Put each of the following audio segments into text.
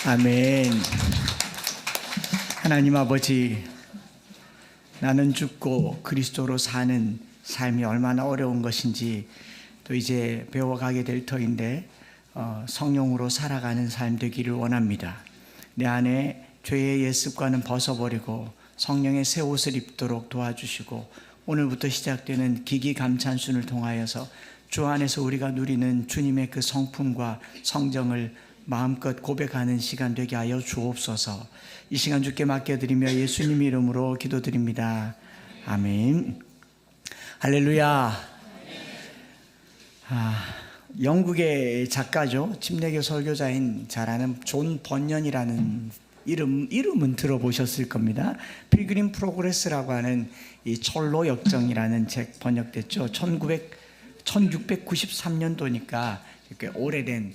아멘. 하나님 아버지, 나는 죽고 그리스도로 사는 삶이 얼마나 어려운 것인지 또 이제 배워가게 될 터인데 성령으로 살아가는 삶 되기를 원합니다. 내 안에 죄의 옛 습관은 벗어버리고 성령의 새 옷을 입도록 도와주시고, 오늘부터 시작되는 기기감찬순을 통하여서 주 안에서 우리가 누리는 주님의 그 성품과 성정을 마음껏 고백하는 시간 되게 하여 주옵소서. 이 시간 주께 맡겨드리며 예수님 이름으로 기도드립니다. 아멘. 할렐루야. 영국의 작가죠. 침례교 설교자인 잘 아는 존 번연이라는 이름은 들어보셨을 겁니다. 필그림 프로그레스라고 하는 이 철로 역정이라는 책 번역됐죠. 1693년도니까 이렇게 오래된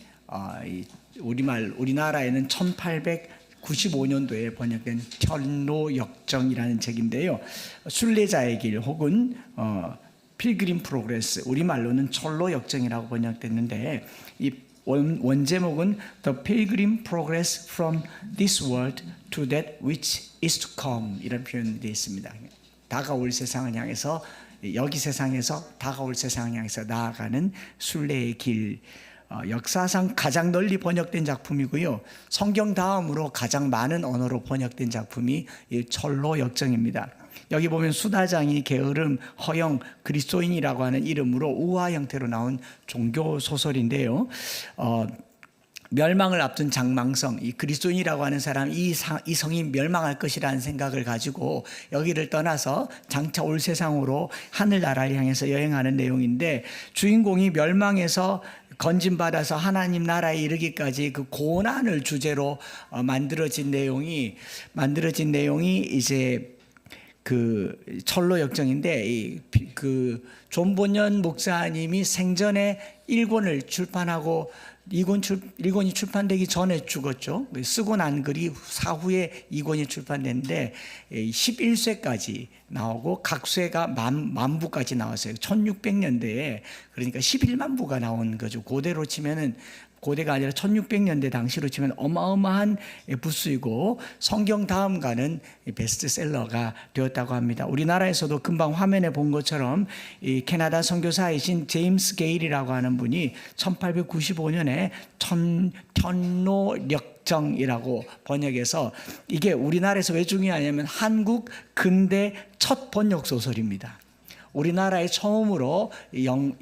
우리나라에는 1895년도에 번역된 철로 역정이라는 책인데요. 순례자의 길 혹은 필그림 프로그레스, 우리말로는 철로 역정이라고 번역됐는데, 이 원제목은 The Pilgrim Progress from this world to that which is to come 이런 표현이 되어 있습니다. 다가올 세상을 향해서, 여기 세상에서 다가올 세상을 향해서 나아가는 순례의 길. 역사상 가장 널리 번역된 작품이고요. 성경 다음으로 가장 많은 언어로 번역된 작품이 이 철로 역정입니다. 여기 보면 수다장이 게으름, 허영, 그리스도인이라고 하는 이름으로 우화 형태로 나온 종교 소설인데요. 멸망을 앞둔 장망성, 이 그리스도인이라고 하는 사람, 이 성이 멸망할 것이라는 생각을 가지고 여기를 떠나서 장차 올 세상으로 하늘나라를 향해서 여행하는 내용인데, 주인공이 멸망에서 건진받아서 하나님 나라에 이르기까지 그 고난을 주제로 만들어진 내용이 이제 그 철로 역정인데, 그 존 번연 목사님이 생전에 1권을 출판하고 1권이 출판되기 전에 죽었죠. 쓰고 난 글이 사후에 2권이 출판됐는데 11쇄까지 나오고 각쇄가 만 부까지 나왔어요. 1600년대에 그러니까 11만 부가 나온 거죠. 고대로 치면은, 고대가 아니라 1600년대 당시로 치면 어마어마한 부수이고 성경 다음가는 베스트셀러가 되었다고 합니다. 우리나라에서도 금방 화면에 본 것처럼 이 캐나다 선교사이신 제임스 게일이라고 하는 분이 1895년에 천로역정이라고 번역해서, 이게 우리나라에서 왜 중요하냐면 한국 근대 첫 번역 소설입니다. 우리나라에 처음으로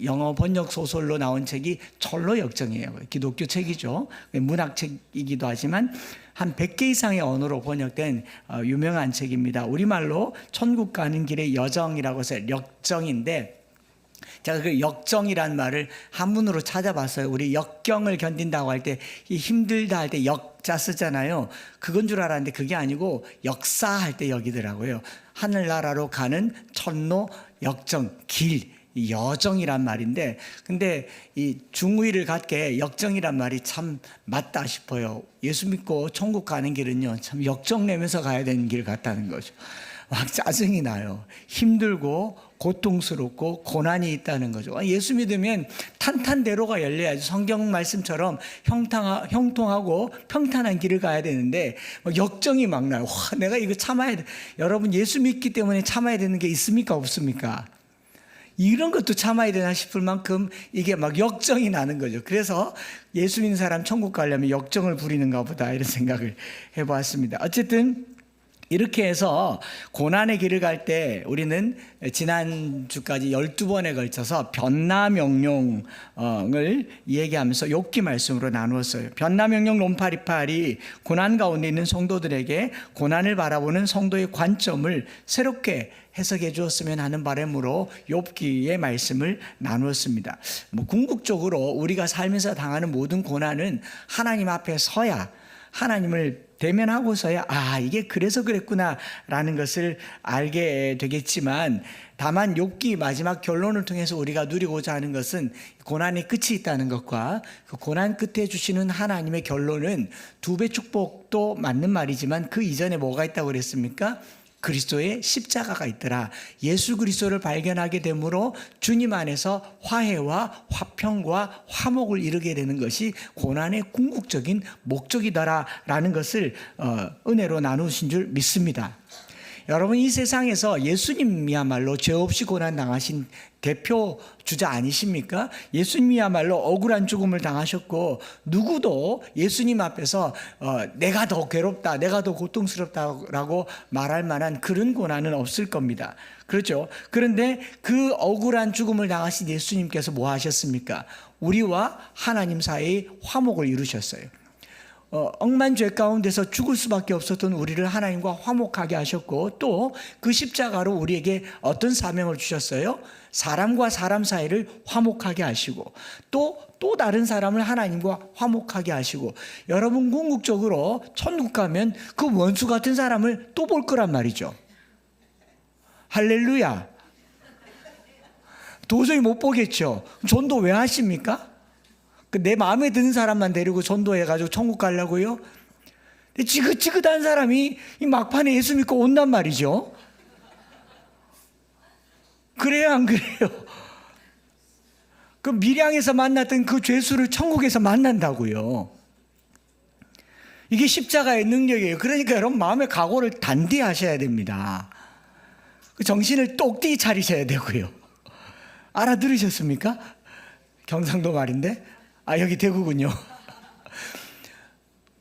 영어 번역 소설로 나온 책이 철로 역정이에요. 기독교 책이죠. 문학책이기도 하지만 한 100개 이상의 언어로 번역된 유명한 책입니다. 우리말로 천국 가는 길의 여정이라고 해서 역정인데, 제가 그 역정이란 말을 한문으로 찾아봤어요. 우리 역경을 견딘다고 할 때, 힘들다 할 때 역자 쓰잖아요. 그건 줄 알았는데 그게 아니고 역사할 때 역이더라고요. 하늘나라로 가는 천로 역정, 길, 여정이란 말인데, 근데 이 중의를 갖게 역정이란 말이 참 맞다 싶어요. 예수 믿고 천국 가는 길은요, 참 역정 내면서 가야 되는 길 같다는 거죠. 막 짜증이 나요. 힘들고 고통스럽고 고난이 있다는 거죠. 예수 믿으면 탄탄대로가 열려야지. 성경 말씀처럼 형통하고 평탄한 길을 가야 되는데 역정이 막 나요. 와, 내가 이거 참아야 돼. 여러분, 예수 믿기 때문에 참아야 되는 게 있습니까, 없습니까? 이런 것도 참아야 되나 싶을 만큼 이게 막 역정이 나는 거죠. 그래서 예수 믿는 사람 천국 가려면 역정을 부리는가 보다, 이런 생각을 해보았습니다. 어쨌든 이렇게 해서 고난의 길을 갈 때 우리는 지난주까지 12번에 걸쳐서 변화명령을 얘기하면서 욥기 말씀으로 나누었어요. 변화명령 롬파리팔이 고난 가운데 있는 성도들에게 고난을 바라보는 성도의 관점을 새롭게 해석해 주었으면 하는 바람으로 욥기의 말씀을 나누었습니다. 궁극적으로 우리가 살면서 당하는 모든 고난은 하나님 앞에 서야, 하나님을 대면하고서야 이게 그래서 그랬구나 라는 것을 알게 되겠지만, 다만 욥기 마지막 결론을 통해서 우리가 누리고자 하는 것은 고난의 끝이 있다는 것과 그 고난 끝에 주시는 하나님의 결론은 2배 축복도 맞는 말이지만 그 이전에 뭐가 있다고 그랬습니까? 그리스도의 십자가가 있더라. 예수 그리스도를 발견하게 되므로 주님 안에서 화해와 화평과 화목을 이루게 되는 것이 고난의 궁극적인 목적이다라는 것을 은혜로 나누신 줄 믿습니다. 여러분, 이 세상에서 예수님이야말로 죄 없이 고난 당하신 대표 주자 아니십니까? 예수님이야말로 억울한 죽음을 당하셨고, 누구도 예수님 앞에서 내가 더 괴롭다, 내가 더 고통스럽다라고 말할 만한 그런 고난은 없을 겁니다. 그렇죠? 그런데 그 억울한 죽음을 당하신 예수님께서 뭐 하셨습니까? 우리와 하나님 사이의 화목을 이루셨어요. 억만 죄 가운데서 죽을 수밖에 없었던 우리를 하나님과 화목하게 하셨고, 또 그 십자가로 우리에게 어떤 사명을 주셨어요? 사람과 사람 사이를 화목하게 하시고, 또 다른 사람을 하나님과 화목하게 하시고, 여러분, 궁극적으로 천국 가면 그 원수 같은 사람을 또 볼 거란 말이죠. 할렐루야. 도저히 못 보겠죠. 전도 왜 하십니까? 내 마음에 드는 사람만 데리고 전도해가지고 천국 가려고요? 지긋지긋한 사람이 이 막판에 예수 믿고 온단 말이죠. 그래요, 안 그래요? 그 밀양에서 만났던 그 죄수를 천국에서 만난다고요. 이게 십자가의 능력이에요. 그러니까 여러분, 마음의 각오를 단디 하셔야 됩니다. 정신을 똑띠 차리셔야 되고요. 알아들으셨습니까? 경상도 말인데. 여기 대구군요.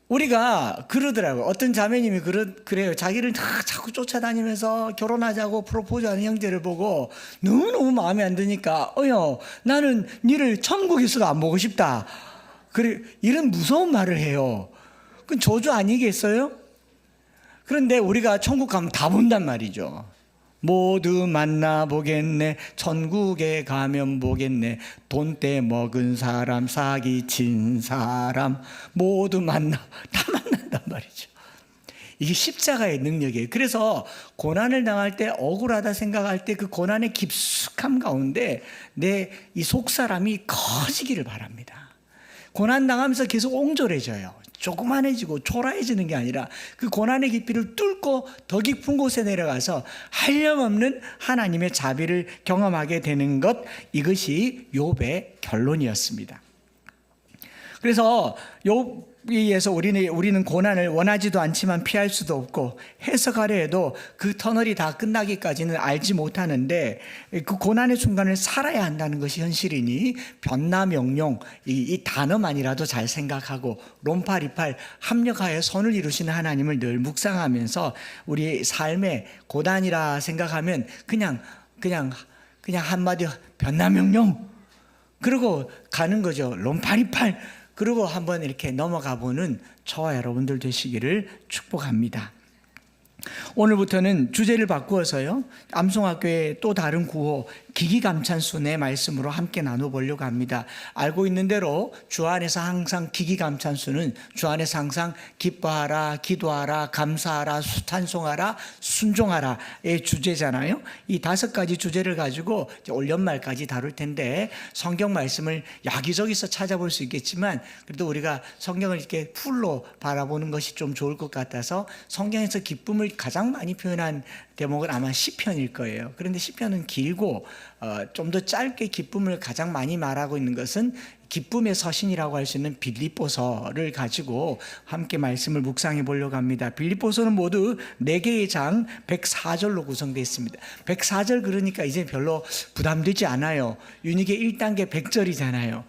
우리가 그러더라고요. 어떤 자매님이 그래요. 자기를 자꾸 쫓아다니면서 결혼하자고 프로포즈하는 형제를 보고 너무너무 마음에 안 드니까 나는 니를 천국에서도 안 보고 싶다. 그래, 이런 무서운 말을 해요. 그건 저주 아니겠어요? 그런데 우리가 천국 가면 다 본단 말이죠. 모두 만나보겠네, 천국에 가면 보겠네, 돈떼 먹은 사람, 사기친 사람 모두 다 만난단 말이죠. 이게 십자가의 능력이에요. 그래서 고난을 당할 때, 억울하다 생각할 때 그 고난의 깊숙함 가운데 내 이 속사람이 커지기를 바랍니다. 고난 당하면서 계속 옹졸해져요. 조그만해지고 초라해지는 게 아니라 그 고난의 깊이를 뚫고 더 깊은 곳에 내려가서 한량없는 하나님의 자비를 경험하게 되는 것, 이것이 욥의 결론이었습니다. 그래서 욥에 의해서 우리는 고난을 원하지도 않지만 피할 수도 없고, 해석하려 해도 그 터널이 다 끝나기까지는 알지 못하는데, 그 고난의 순간을 살아야 한다는 것이 현실이니 변나명령, 이 단어만이라도 잘 생각하고 롬파리팔 합력하여 선을 이루시는 하나님을 늘 묵상하면서 우리 삶의 고난이라 생각하면 그냥 한마디 변나명령 그러고 가는 거죠. 롬파리팔. 그리고 한번 이렇게 넘어가 보는 저와 여러분들 되시기를 축복합니다. 오늘부터는 주제를 바꾸어서요, 암송학교의 또 다른 구호 기기감찬순의 말씀으로 함께 나눠보려고 합니다. 알고 있는 대로 주 안에서 항상 기기감찬순은 주 안에서 항상 기뻐하라, 기도하라, 감사하라, 찬송하라, 순종하라의 주제잖아요. 이 5가지 주제를 가지고 올 연말까지 다룰 텐데, 성경 말씀을 여기저기서 찾아볼 수 있겠지만 그래도 우리가 성경을 이렇게 풀로 바라보는 것이 좀 좋을 것 같아서 성경에서 기쁨을 가장 많이 표현한 대목은 아마 시편일 거예요. 그런데 시편은 길고 좀 더 짧게 기쁨을 가장 많이 말하고 있는 것은 기쁨의 서신이라고 할 수 있는 빌립보서를 가지고 함께 말씀을 묵상해 보려고 합니다. 빌립보서는 모두 4개의 장 104절로 구성되어 있습니다. 104절 그러니까 이제 별로 부담되지 않아요. 유닉의 1단계 100절이잖아요.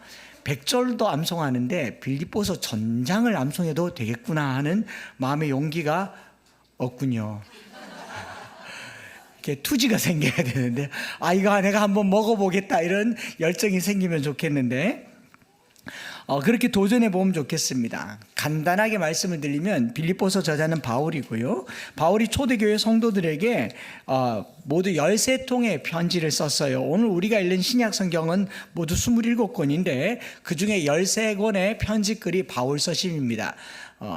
100절도 암송하는데 빌립보서 전장을 암송해도 되겠구나 하는 마음의 용기가 없군요. 이렇게 투지가 생겨야 되는데, 이거 내가 한번 먹어보겠다 이런 열정이 생기면 좋겠는데, 그렇게 도전해 보면 좋겠습니다. 간단하게 말씀을 드리면 빌립보서 저자는 바울이고요. 바울이 초대교회 성도들에게 모두 13통의 편지를 썼어요. 오늘 우리가 읽는 신약 성경은 모두 27권인데 그 중에 13권의 편지글이 바울 서신입니다.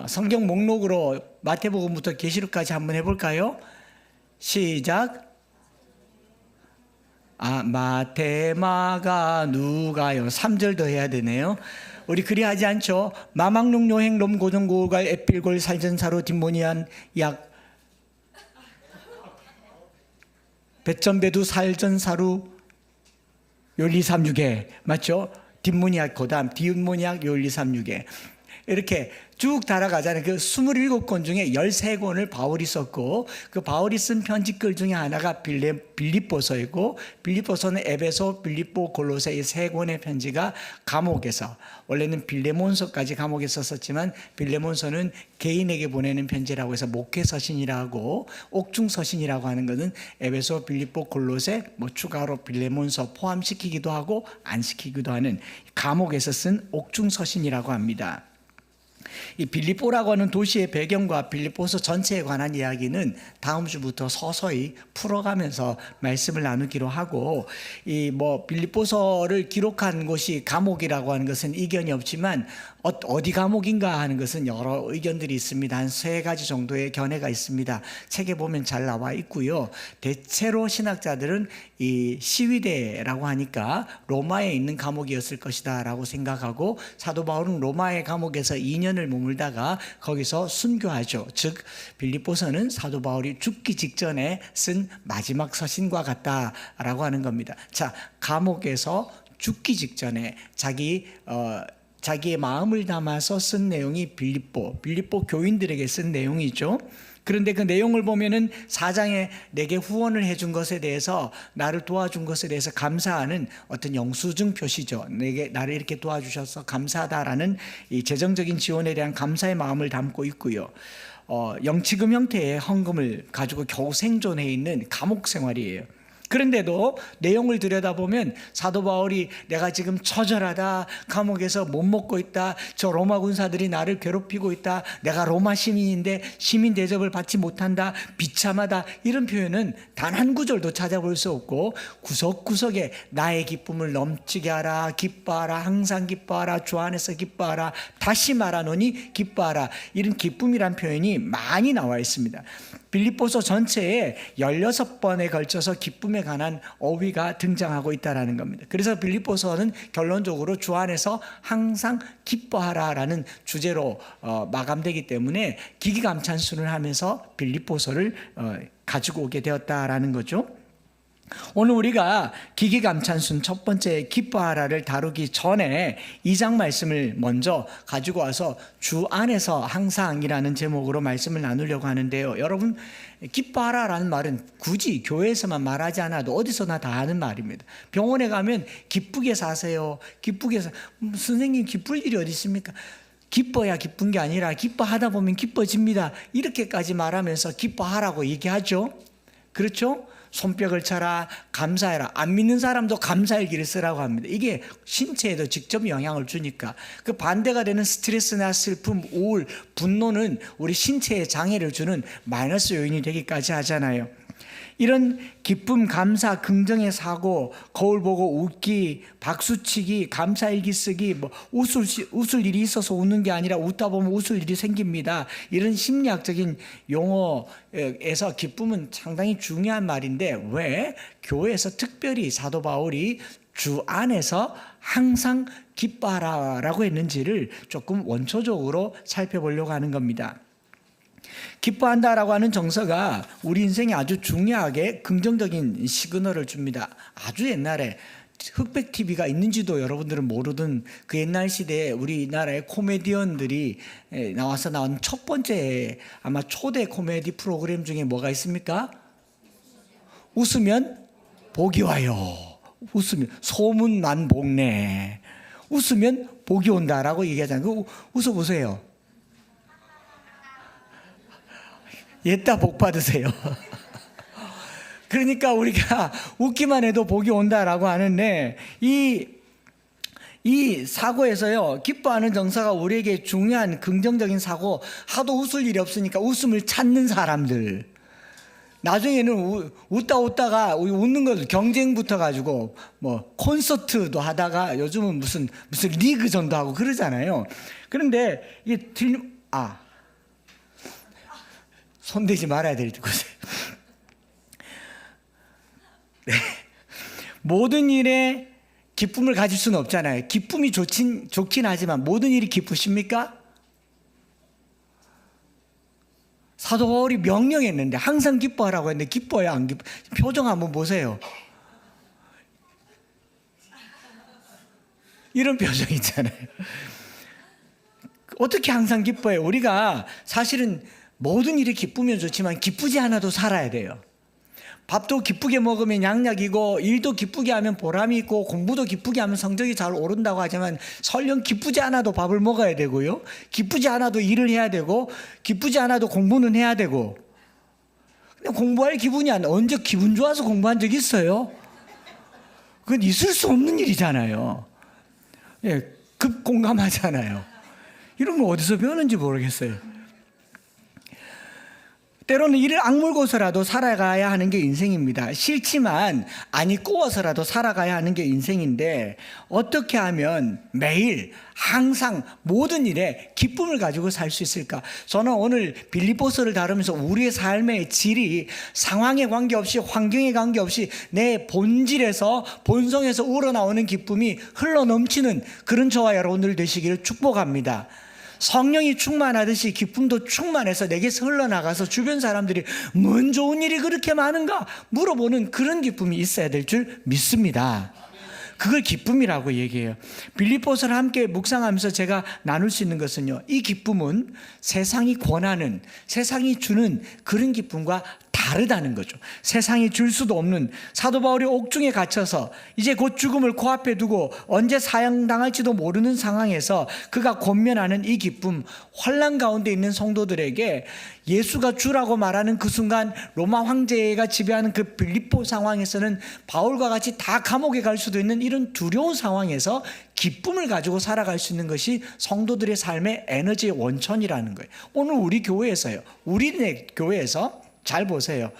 성경 목록으로 마태복음부터 계시록까지 한번 해볼까요? 시작. 마태, 마가, 누가요. 3절 더 해야 되네요. 우리 그리하지 않죠? 마망록, 요행, 롬, 고정, 고갈, 에필골, 살전사로, 뒷모니안, 약. 배전배두 살전사루 요리삼육에 맞죠? 뒷문이학 고담 뒷문이학 요리삼육에 이렇게 쭉 달아가잖아요. 그 27권 중에 13권을 바울이 썼고 그 바울이 쓴 편지글 중에 하나가 빌립보서이고 빌립보서는 에베소, 빌립보, 골로새 이 세 권의 편지가 감옥에서 원래는 빌레몬서까지 감옥에 썼지만 빌레몬서는 개인에게 보내는 편지라고 해서 목회서신이라고 옥중서신이라고 하는 것은 에베소, 빌립보, 골로새 뭐 추가로 빌레몬서 포함시키기도 하고 안 시키기도 하는 감옥에서 쓴 옥중서신이라고 합니다. 이 빌립보라고 하는 도시의 배경과 빌립보서 전체에 관한 이야기는 다음 주부터 서서히 풀어가면서 말씀을 나누기로 하고 이 뭐 빌립보서를 기록한 곳이 감옥이라고 하는 것은 이견이 없지만 어디 감옥인가 하는 것은 여러 의견들이 있습니다. 한 3가지 정도의 견해가 있습니다. 책에 보면 잘 나와 있고요. 대체로 신학자들은 이 시위대라고 하니까 로마에 있는 감옥이었을 것이다 라고 생각하고 사도 바울은 로마의 감옥에서 2년을 머물다가 거기서 순교하죠. 즉 빌립보서는 사도 바울이 죽기 직전에 쓴 마지막 서신과 같다라고 하는 겁니다. 자, 감옥에서 죽기 직전에 자기의 마음을 담아서 쓴 내용이 빌립보 교인들에게 쓴 내용이죠. 그런데 그 내용을 보면은 4장에 내게 후원을 해준 것에 대해서 나를 도와준 것에 대해서 감사하는 어떤 영수증 표시죠. 나를 이렇게 도와주셔서 감사하다라는 이 재정적인 지원에 대한 감사의 마음을 담고 있고요. 영치금 형태의 헌금을 가지고 겨우 생존해 있는 감옥 생활이에요. 그런데도 내용을 들여다보면 사도 바울이 내가 지금 처절하다, 감옥에서 못 먹고 있다, 저 로마 군사들이 나를 괴롭히고 있다, 내가 로마 시민인데 시민 대접을 받지 못한다, 비참하다, 이런 표현은 단 한 구절도 찾아볼 수 없고 구석구석에 나의 기쁨을 넘치게 하라, 기뻐하라, 항상 기뻐하라, 주 안에서 기뻐하라, 다시 말하노니 기뻐하라, 이런 기쁨이란 표현이 많이 나와 있습니다. 빌립보서 전체에 16번에 걸쳐서 기쁨에 관한 어휘가 등장하고 있다는 겁니다. 그래서 빌립보서는 결론적으로 주 안에서 항상 기뻐하라라는 주제로 마감되기 때문에 기기감찬순을 하면서 빌립보서를 가지고 오게 되었다라는 거죠. 오늘 우리가 기기감찬순 첫 번째 기뻐하라를 다루기 전에 2장 말씀을 먼저 가지고 와서 주 안에서 항상이라는 제목으로 말씀을 나누려고 하는데요. 여러분, 기뻐하라라는 말은 굳이 교회에서만 말하지 않아도 어디서나 다 하는 말입니다. 병원에 가면 기쁘게 사세요. 선생님 기쁠 일이 어디 있습니까? 기뻐야 기쁜 게 아니라 기뻐하다 보면 기뻐집니다. 이렇게까지 말하면서 기뻐하라고 얘기하죠. 그렇죠? 손뼉을 쳐라, 감사해라. 안 믿는 사람도 감사일기를 쓰라고 합니다. 이게 신체에도 직접 영향을 주니까. 그 반대가 되는 스트레스나 슬픔, 우울, 분노는 우리 신체에 장애를 주는 마이너스 요인이 되기까지 하잖아요. 이런 기쁨, 감사, 긍정의 사고, 거울 보고 웃기, 박수치기, 감사일기 쓰기, 웃을 일이 있어서 웃는 게 아니라 웃다 보면 웃을 일이 생깁니다. 이런 심리학적인 용어에서 기쁨은 상당히 중요한 말인데 왜 교회에서 특별히 사도 바울이 주 안에서 항상 기뻐하라라고 했는지를 조금 원초적으로 살펴보려고 하는 겁니다. 기뻐한다라고 하는 정서가 우리 인생에 아주 중요하게 긍정적인 시그널을 줍니다. 아주 옛날에 흑백 TV가 있는지도 여러분들은 모르던 그 옛날 시대에 우리나라의 코미디언들이 나와서 나온 첫 번째 아마 초대 코미디 프로그램 중에 뭐가 있습니까? 웃으면 복이 와요. 웃으면 소문난 복네. 웃으면 복이 온다라고 얘기하잖아요. 웃어보세요. 옛다 복 받으세요. 그러니까 우리가 웃기만 해도 복이 온다라고 하는데 이 사고에서요, 기뻐하는 정서가 우리에게 중요한 긍정적인 사고, 하도 웃을 일이 없으니까 웃음을 찾는 사람들, 나중에는 웃다가 웃는 걸 경쟁 붙어가지고 뭐 콘서트도 하다가 요즘은 무슨 리그전도 하고 그러잖아요. 그런데 이게 손대지 말아야 될 곳에. 네. 모든 일에 기쁨을 가질 수는 없잖아요. 기쁨이 좋긴 하지만 모든 일이 기쁘십니까? 사도 바울이 명령했는데 항상 기뻐하라고 했는데 기뻐요, 안 기뻐? 표정 한번 보세요. 이런 표정 있잖아요. 어떻게 항상 기뻐해요? 우리가 사실은 모든 일이 기쁘면 좋지만 기쁘지 않아도 살아야 돼요. 밥도 기쁘게 먹으면 양약이고, 일도 기쁘게 하면 보람이 있고, 공부도 기쁘게 하면 성적이 잘 오른다고 하지만 설령 기쁘지 않아도 밥을 먹어야 되고요, 기쁘지 않아도 일을 해야 되고, 기쁘지 않아도 공부는 해야 되고. 근데 공부할 기분이 안, 언제 기분 좋아서 공부한 적 있어요? 그건 있을 수 없는 일이잖아요. 예, 급 공감하잖아요. 이런 거 어디서 배우는지 모르겠어요. 때로는 이를 악물고서라도 살아가야 하는 게 인생입니다. 싫지만 아니 꼬워서라도 살아가야 하는 게 인생인데, 어떻게 하면 매일 항상 모든 일에 기쁨을 가지고 살 수 있을까? 저는 오늘 빌립보서를 다루면서 우리의 삶의 질이 상황에 관계없이, 환경에 관계없이 내 본질에서, 본성에서 우러나오는 기쁨이 흘러넘치는 그런 저와 여러분들 되시기를 축복합니다. 성령이 충만하듯이 기쁨도 충만해서 내게서 흘러나가서 주변 사람들이 뭔 좋은 일이 그렇게 많은가 물어보는 그런 기쁨이 있어야 될 줄 믿습니다. 그걸 기쁨이라고 얘기해요. 빌립보서를 함께 묵상하면서 제가 나눌 수 있는 것은요, 이 기쁨은 세상이 권하는, 세상이 주는 그런 기쁨과 다르다는 거죠. 세상이 줄 수도 없는, 사도 바울이 옥중에 갇혀서 이제 곧 죽음을 코앞에 두고 언제 사형당할지도 모르는 상황에서 그가 권면하는 이 기쁨, 환난 가운데 있는 성도들에게 예수가 주라고 말하는 그 순간 로마 황제가 지배하는 그 빌립보 상황에서는 바울과 같이 다 감옥에 갈 수도 있는 이런 두려운 상황에서 기쁨을 가지고 살아갈 수 있는 것이 성도들의 삶의 에너지의 원천이라는 거예요. 오늘 우리 교회에서요, 우리네 교회에서 잘 보세요.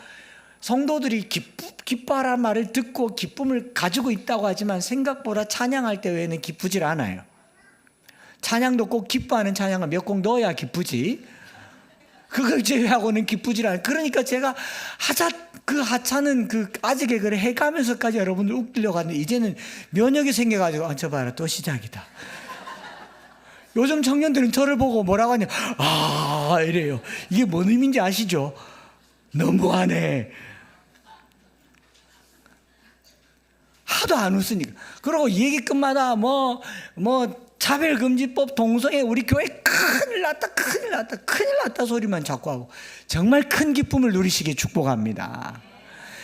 성도들이 기뻐하라는 말을 듣고 기쁨을 가지고 있다고 하지만 생각보다 찬양할 때 외에는 기쁘질 않아요. 찬양도 꼭 기뻐하는 찬양을 몇 곡 넣어야 기쁘지, 그걸 제외하고는 기쁘질 않아요. 그러니까 제가 하찮은 그 아직의 글을 해가면서까지 여러분들 웃기려고 하는데, 이제는 면역이 생겨가지고 저 봐라 또 시작이다. 요즘 청년들은 저를 보고 뭐라고 하냐, 이래요. 이게 뭔 의미인지 아시죠? 너무하네. 하도 안 웃으니까. 그리고 얘기 끝마다 차별금지법 동성애 우리 교회 큰일 났다 소리만 자꾸 하고, 정말 큰 기쁨을 누리시기 축복합니다.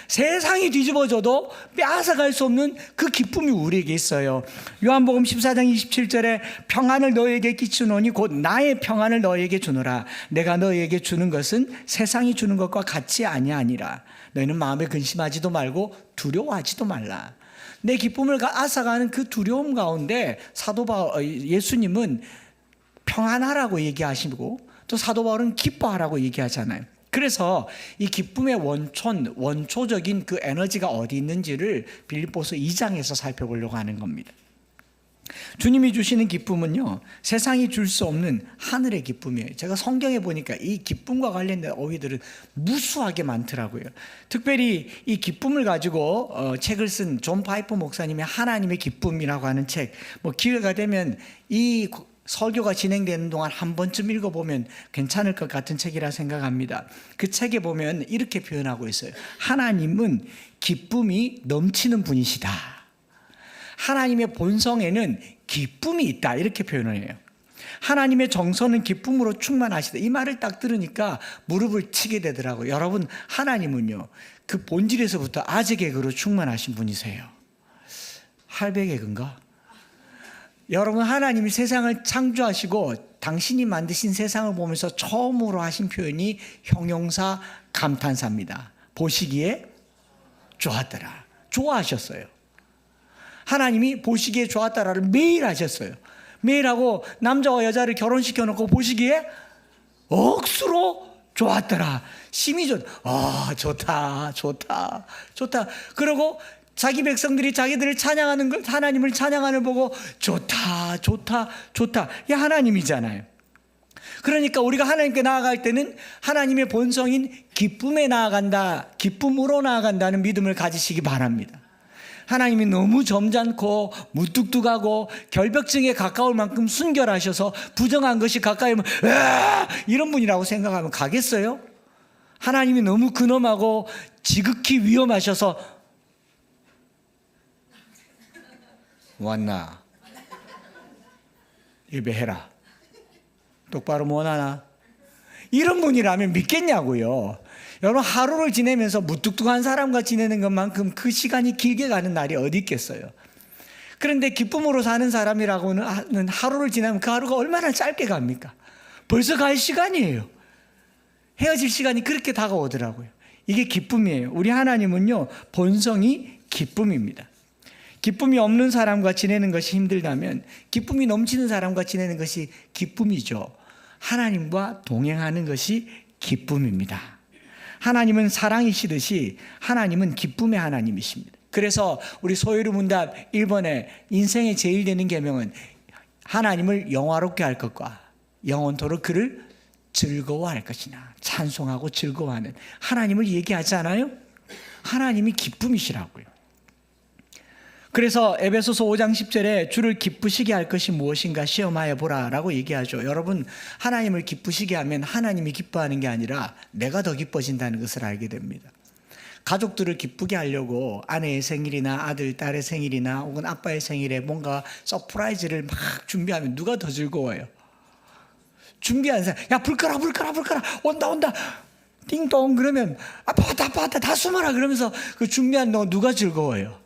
세상이 뒤집어져도 빼앗아갈 수 없는 그 기쁨이 우리에게 있어요. 요한복음 14장 27절에 평안을 너희에게 끼치노니 곧 나의 평안을 너희에게 주노라. 내가 너희에게 주는 것은 세상이 주는 것과 같이 아니하니라. 너희는 마음에 근심하지도 말고 두려워하지도 말라. 내 기쁨을 앗아가는 그 두려움 가운데 예수님은 평안하라고 얘기하시고, 또 사도 바울은 기뻐하라고 얘기하잖아요. 그래서 이 기쁨의 원초적인 그 에너지가 어디 있는지를 빌립보서 2장에서 살펴보려고 하는 겁니다. 주님이 주시는 기쁨은요, 세상이 줄 수 없는 하늘의 기쁨이에요. 제가 성경에 보니까 이 기쁨과 관련된 어휘들은 무수하게 많더라고요. 특별히 이 기쁨을 가지고 책을 쓴 존 파이퍼 목사님의 하나님의 기쁨이라고 하는 책, 기회가 되면 이 설교가 진행되는 동안 한 번쯤 읽어보면 괜찮을 것 같은 책이라 생각합니다. 그 책에 보면 이렇게 표현하고 있어요. 하나님은 기쁨이 넘치는 분이시다. 하나님의 본성에는 기쁨이 있다, 이렇게 표현을 해요. 하나님의 정서는 기쁨으로 충만하시다. 이 말을 딱 들으니까 무릎을 치게 되더라고요. 여러분, 하나님은요, 그 본질에서부터 아재개그로 충만하신 분이세요. 할배개그인가? 여러분, 하나님이 세상을 창조하시고 당신이 만드신 세상을 보면서 처음으로 하신 표현이 형용사 감탄사입니다. 보시기에 좋았더라. 좋아하셨어요. 하나님이 보시기에 좋았다라를 매일 하셨어요. 매일 하고, 남자와 여자를 결혼시켜 놓고 보시기에 억수로 좋았더라. 심히 좋다. 그리고 자기 백성들이 자기들을 찬양하는 걸, 하나님을 찬양하는 보고 좋다. 이 하나님이잖아요. 그러니까 우리가 하나님께 나아갈 때는 하나님의 본성인 기쁨에 나아간다, 기쁨으로 나아간다는 믿음을 가지시기 바랍니다. 하나님이 너무 점잖고 무뚝뚝하고 결벽증에 가까울 만큼 순결하셔서 부정한 것이 가까이 오면 이런 분이라고 생각하면 가겠어요? 하나님이 너무 근엄하고 지극히 위험하셔서 왔나? 예배해라. 똑바로 못하나? 이런 분이라면 믿겠냐고요. 여러분, 하루를 지내면서 무뚝뚝한 사람과 지내는 것만큼 그 시간이 길게 가는 날이 어디 있겠어요. 그런데 기쁨으로 사는 사람이라고는 하루를 지나면 그 하루가 얼마나 짧게 갑니까? 벌써 갈 시간이에요. 헤어질 시간이 그렇게 다가오더라고요. 이게 기쁨이에요. 우리 하나님은요, 본성이 기쁨입니다. 기쁨이 없는 사람과 지내는 것이 힘들다면 기쁨이 넘치는 사람과 지내는 것이 기쁨이죠. 하나님과 동행하는 것이 기쁨입니다. 하나님은 사랑이시듯이 하나님은 기쁨의 하나님이십니다. 그래서 우리 소요리 문답 1번에 인생의 제일 되는 계명은 하나님을 영화롭게 할 것과 영원토록 그를 즐거워할 것이나 찬송하고 즐거워하는 하나님을 얘기하지 않아요? 하나님이 기쁨이시라고요. 그래서 에베소서 5장 10절에 주를 기쁘시게 할 것이 무엇인가 시험하여 보라 라고 얘기하죠. 여러분, 하나님을 기쁘시게 하면 하나님이 기뻐하는 게 아니라 내가 더 기뻐진다는 것을 알게 됩니다. 가족들을 기쁘게 하려고 아내의 생일이나 아들, 딸의 생일이나 혹은 아빠의 생일에 뭔가 서프라이즈를 막 준비하면 누가 더 즐거워요? 준비하는 사람, 야, 불 끄라, 온다. 띵동, 그러면 아빠 왔다, 다 숨어라. 그러면서 그 준비한 너 누가 즐거워요?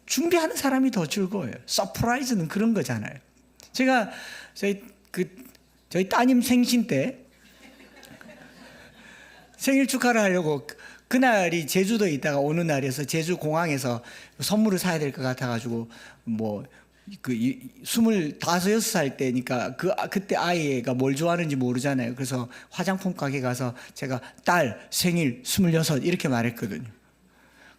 준비하는 사람이 더 즐거워요. 서프라이즈는 그런 거잖아요. 제가 저희 따님 생신 때 생일 축하를 하려고 그날이 제주도에 있다가 오는 날이어서 제주 공항에서 선물을 사야 될 것 같아가지고 뭐 25, 6살 때니까 그때 아이가 뭘 좋아하는지 모르잖아요. 그래서 화장품 가게 가서 제가 딸 생일 26 이렇게 말했거든요.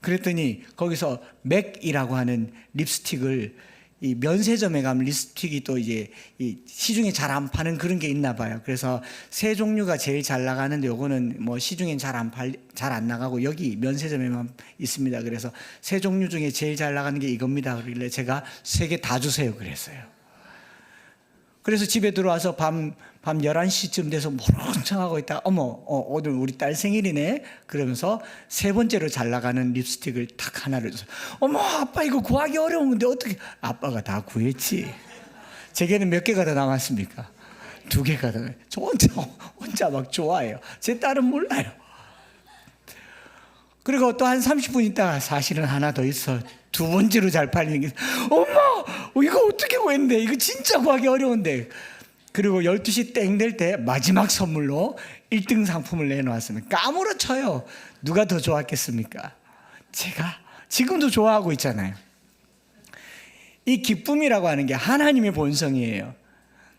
그랬더니 거기서 맥이라고 하는 립스틱을 이 면세점에 가면 립스틱이 또 이제 이 시중에 잘 안 파는 그런 게 있나 봐요. 그래서 세 종류가 제일 잘 나가는데 요거는 뭐 시중엔 잘 안 나가고 여기 면세점에만 있습니다. 그래서 세 종류 중에 제일 잘 나가는 게 이겁니다. 그러길래 제가 3개 다 주세요 그랬어요. 그래서 집에 들어와서 밤 11시쯤 돼서 모르청하고 있다가 오늘 우리 딸 생일이네 그러면서 3번째로 잘 나가는 립스틱을 탁 하나를 줘서 아빠 이거 구하기 어려운 건데 어떻게 아빠가 다 구했지. 제게는 몇 개가 더 남았습니까? 2개가 더. 저 혼자 막 좋아해요. 제 딸은 몰라요. 그리고 또 한 30분 있다가 사실은 하나 더 있어. 2번째로 잘 팔리는 게 엄마 이거 어떻게 구했는데 이거 진짜 구하기 어려운데. 그리고 12시 땡 될 때 마지막 선물로 1등 상품을 내놓았으면 까무러쳐요. 누가 더 좋았겠습니까? 제가 지금도 좋아하고 있잖아요. 이 기쁨이라고 하는 게 하나님의 본성이에요.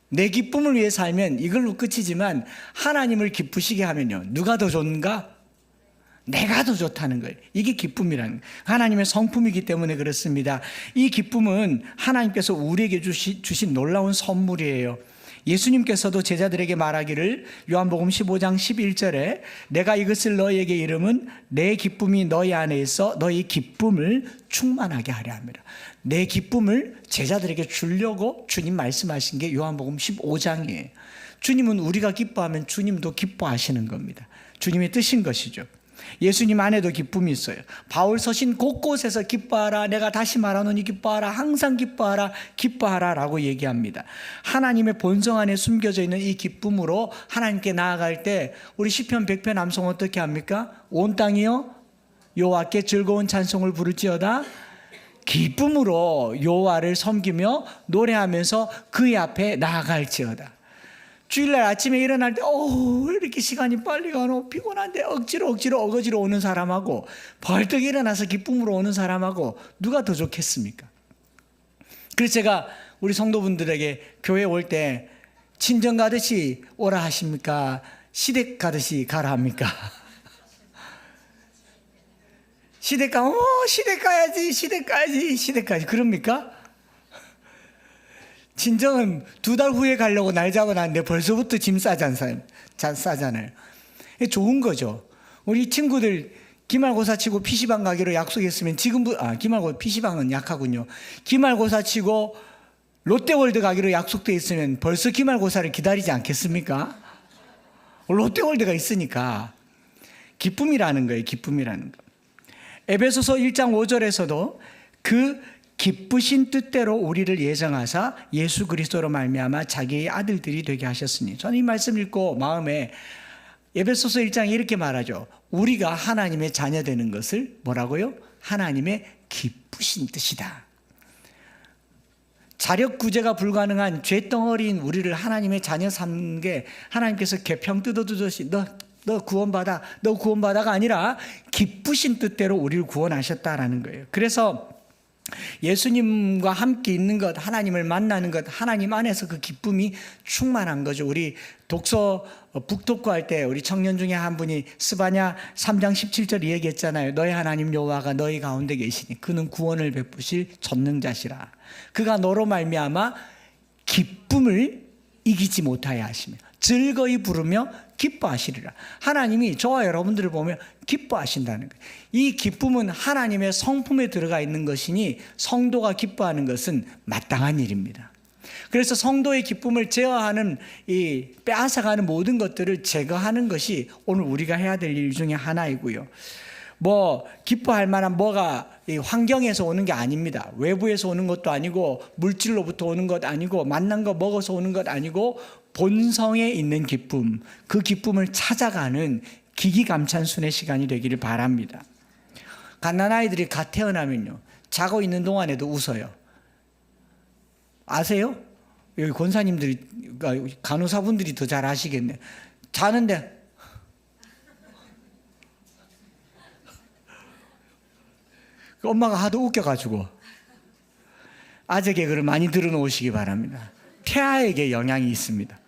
내 기쁨을 위해 살면 이걸로 끝이지만 하나님을 기쁘시게 하면요, 누가 더 좋은가? 내가 더 좋다는 거예요. 이게 기쁨이라는 거예요. 하나님의 성품이기 때문에 그렇습니다. 이 기쁨은 하나님께서 우리에게 주신 놀라운 선물이에요. 예수님께서도 제자들에게 말하기를 요한복음 15장 11절에 내가 이것을 너희에게 이름은 내 기쁨이 너희 안에 있어 너희 기쁨을 충만하게 하려 합니다. 내 기쁨을 제자들에게 주려고 주님 말씀하신 게 요한복음 15장이에요. 주님은 우리가 기뻐하면 주님도 기뻐하시는 겁니다. 주님의 뜻인 것이죠. 예수님 안에도 기쁨이 있어요. 바울 서신 곳곳에서 기뻐하라, 내가 다시 말하노니 기뻐하라, 항상 기뻐하라, 기뻐하라 라고 얘기합니다. 하나님의 본성 안에 숨겨져 있는 이 기쁨으로 하나님께 나아갈 때 우리 시편 100편 암송 어떻게 합니까? 온 땅이여 여호와께 즐거운 찬송을 부를지어다. 기쁨으로 여호와를 섬기며 노래하면서 그의 앞에 나아갈지어다. 주일날 아침에 일어날 때 왜 이렇게 시간이 빨리 가노? 피곤한데 어거지로 오는 사람하고 벌떡 일어나서 기쁨으로 오는 사람하고 누가 더 좋겠습니까? 그래서 제가 우리 성도분들에게 교회 올 때 친정 가듯이 오라 하십니까? 시댁 가듯이 가라 합니까? 시댁 가야지 그럽니까? 친정은 2달 후에 가려고 날 잡아놨는데 벌써부터 짐 싸잖아요. 좋은 거죠. 우리 친구들 기말고사 치고 PC방 가기로 약속했으면 PC방은 약하군요. 기말고사 치고 롯데월드 가기로 약속돼 있으면 벌써 기말고사를 기다리지 않겠습니까? 롯데월드가 있으니까 기쁨이라는 거예요. 기쁨이라는 거. 에베소서 1장 5절에서도 그 기쁘신 뜻대로 우리를 예정하사 예수 그리스도로 말미암아 자기의 아들들이 되게 하셨으니, 저는 이 말씀 읽고 마음에 에베소서 1장에 이렇게 말하죠. 우리가 하나님의 자녀 되는 것을 뭐라고요? 하나님의 기쁘신 뜻이다. 자력 구제가 불가능한 죄덩어리인 우리를 하나님의 자녀 삼는 게 하나님께서 개평 뜯어주듯이 너 구원받아, 너 구원받아가 아니라 기쁘신 뜻대로 우리를 구원하셨다라는 거예요. 그래서 예수님과 함께 있는 것, 하나님을 만나는 것, 하나님 안에서 그 기쁨이 충만한 거죠. 우리 독서 북독고 할 때 우리 청년 중에 한 분이 스바냐 3장 17절 얘기했잖아요. 너희 하나님 여호와가 너희 가운데 계시니 그는 구원을 베푸실 전능자시라. 그가 너로 말미암아 기쁨을 이기지 못하여 하시며 즐거이 부르며 기뻐하시리라. 하나님이 저와 여러분들을 보며 기뻐하신다는 거예요. 이 기쁨은 하나님의 성품에 들어가 있는 것이니 성도가 기뻐하는 것은 마땅한 일입니다. 그래서 성도의 기쁨을 제어하는, 이 빼앗아가는 모든 것들을 제거하는 것이 오늘 우리가 해야 될 일 중에 하나이고요. 기뻐할 만한 뭐가 이 환경에서 오는 게 아닙니다. 외부에서 오는 것도 아니고 물질로부터 오는 것 아니고 만난 거 먹어서 오는 것 아니고 본성에 있는 기쁨, 그 기쁨을 찾아가는 기기감찬순의 시간이 되기를 바랍니다. 갓난아이들이 갓 태어나면요, 자고 있는 동안에도 웃어요. 아세요? 여기 권사님들이, 간호사분들이 더 잘 아시겠네. 자는데 엄마가 하도 웃겨가지고 아재 개그를 많이 들어놓으시기 바랍니다. 태아에게 영향이 있습니다.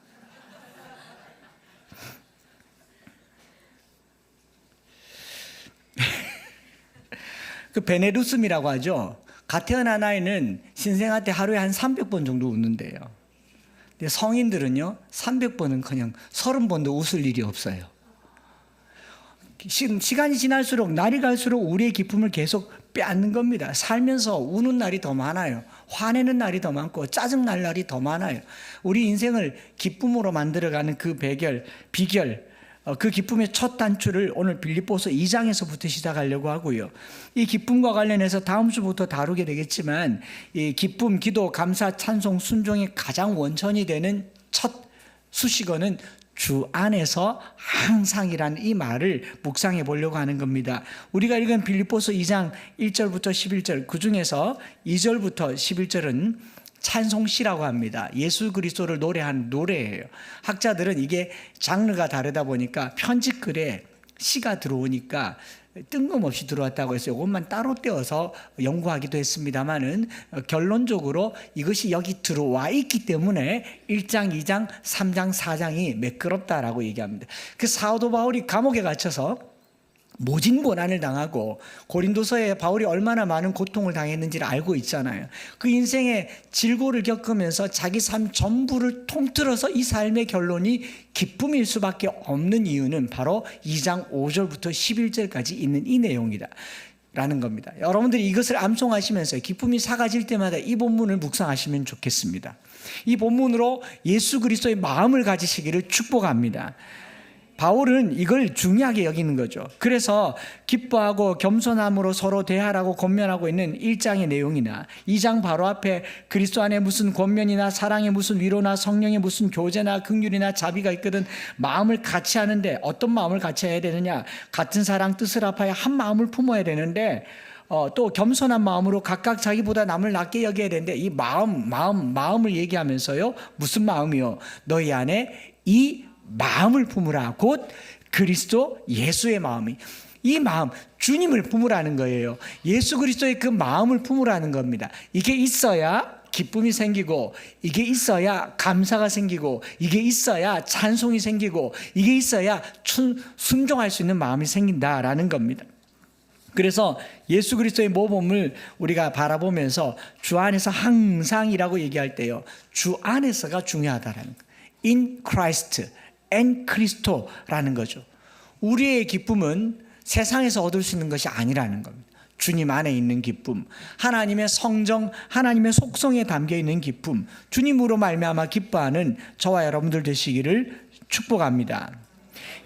그 베네루스미라고 하죠. 갓 태어난 아이는 신생아 때 하루에 한 300번 정도 웃는데요. 근데 성인들은요, 300번은 그냥 30번도 웃을 일이 없어요. 시간이 지날수록, 날이 갈수록 우리의 기쁨을 계속 빼앗는 겁니다. 살면서 우는 날이 더 많아요. 화내는 날이 더 많고 짜증날 날이 더 많아요. 우리 인생을 기쁨으로 만들어가는 그 비결, 그 기쁨의 첫 단추를 오늘 빌립보서 2장에서부터 시작하려고 하고요. 이 기쁨과 관련해서 다음 주부터 다루게 되겠지만, 이 기쁨, 기도, 감사, 찬송, 순종의 가장 원천이 되는 첫 수식어는 주 안에서 항상이라는 이 말을 묵상해 보려고 하는 겁니다. 우리가 읽은 빌립보서 2장 1절부터 11절, 그 중에서 2절부터 11절은 찬송시라고 합니다. 예수 그리스도를 노래하는 노래예요. 학자들은 이게 장르가 다르다 보니까 편집글에 시가 들어오니까 뜬금없이 들어왔다고 해서 이것만 따로 떼어서 연구하기도 했습니다만은, 결론적으로 이것이 여기 들어와 있기 때문에 1장, 2장, 3장, 4장이 매끄럽다라고 얘기합니다. 그 사도 바울이 감옥에 갇혀서 모진고난을 당하고 고린도서에 바울이 얼마나 많은 고통을 당했는지를 알고 있잖아요. 그 인생의 질고를 겪으면서 자기 삶 전부를 통틀어서 이 삶의 결론이 기쁨일 수밖에 없는 이유는 바로 2장 5절부터 11절까지 있는 이 내용이다 라는 겁니다. 여러분들이 이것을 암송하시면서 기쁨이 사라질 때마다 이 본문을 묵상하시면 좋겠습니다. 이 본문으로 예수 그리스도의 마음을 가지시기를 축복합니다. 바울은 이걸 중요하게 여기는 거죠. 그래서 기뻐하고 겸손함으로 서로 대하라고 권면하고 있는 1장의 내용이나 2장 바로 앞에 그리스도 안에 무슨 권면이나 사랑에 무슨 위로나 성령의 무슨 교제나 긍휼이나 자비가 있거든 마음을 같이 하는데, 어떤 마음을 같이 해야 되느냐, 같은 사랑 뜻을 합하여 한 마음을 품어야 되는데, 또 겸손한 마음으로 각각 자기보다 남을 낮게 여겨야 되는데, 이 마음을 얘기하면서요, 무슨 마음이요? 너희 안에 이 마음을 품으라. 곧 그리스도 예수의 마음이, 이 마음, 주님을 품으라는 거예요. 예수 그리스도의 그 마음을 품으라는 겁니다. 이게 있어야 기쁨이 생기고, 이게 있어야 감사가 생기고, 이게 있어야 찬송이 생기고, 이게 있어야 순종할 수 있는 마음이 생긴다라는 겁니다. 그래서 예수 그리스도의 모범을 우리가 바라보면서 주 안에서 항상이라고 얘기할 때요, 주 안에서가 중요하다라는 거예요. In Christ and Christo라는 거죠. 우리의 기쁨은 세상에서 얻을 수 있는 것이 아니라는 겁니다. 주님 안에 있는 기쁨, 하나님의 성정, 하나님의 속성에 담겨 있는 기쁨, 주님으로 말미암아 기뻐하는 저와 여러분들 되시기를 축복합니다.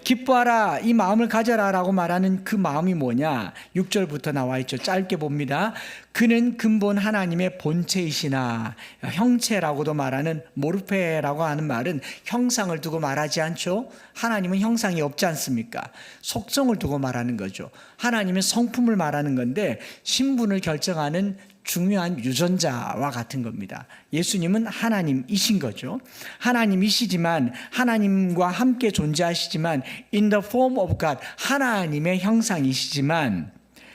기뻐하라, 이 마음을 가져라라고 말하는 그 마음이 뭐냐? 6절부터 나와 있죠. 짧게 봅니다. 그는 근본 하나님의 본체이시나, 형체라고도 말하는 모르페라고 하는 말은 형상을 두고 말하지 않죠. 하나님은 형상이 없지 않습니까? 속성을 두고 말하는 거죠. 하나님은 성품을 말하는 건데 신분을 결정하는 중요한 유전자와 같은 겁니다. 예수님은 하나님이신 거죠. 하나님이시지만, 하나님과 함께 존재하시지만 in the form of God, 하나님의 형상이시지만,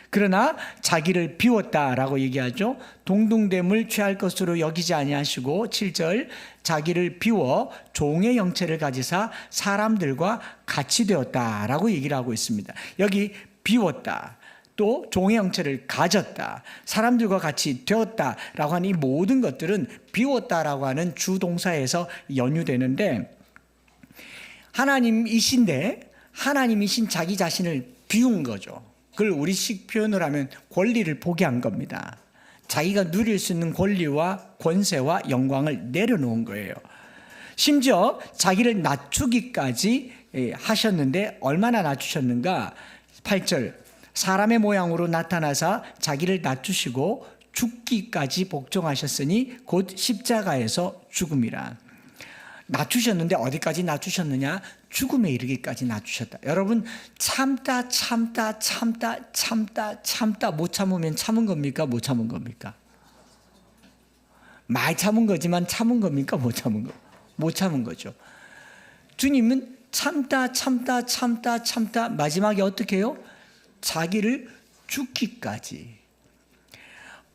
그러나 자기를 비웠다라고 얘기하죠. 동등됨을 취할 것으로 여기지 아니하시고 7절, 자기를 비워 종의 형체를 가지사 사람들과 같이 되었다라고 얘기를 하고 있습니다. 여기 비웠다, 또 종의 형체를 가졌다, 사람들과 같이 되었다라고 하는 이 모든 것들은 비웠다라고 하는 주동사에서 연유되는데, 하나님이신데 하나님이신 자기 자신을 비운 거죠. 그걸 우리식 표현을 하면 권리를 포기한 겁니다. 자기가 누릴 수 있는 권리와 권세와 영광을 내려놓은 거예요. 심지어 자기를 낮추기까지 하셨는데 얼마나 낮추셨는가? 8절, 사람의 모양으로 나타나사 자기를 낮추시고 죽기까지 복종하셨으니 곧 십자가에서 죽음이라. 낮추셨는데 어디까지 낮추셨느냐? 죽음에 이르기까지 낮추셨다. 여러분, 참다 못 참으면 참은 겁니까? 못 참은 겁니까? 많이 참은 거지만 참은 겁니까? 못 참은 거? 못 참은 거죠. 주님은 참다 마지막에 어떻게 해요? 자기를 죽기까지.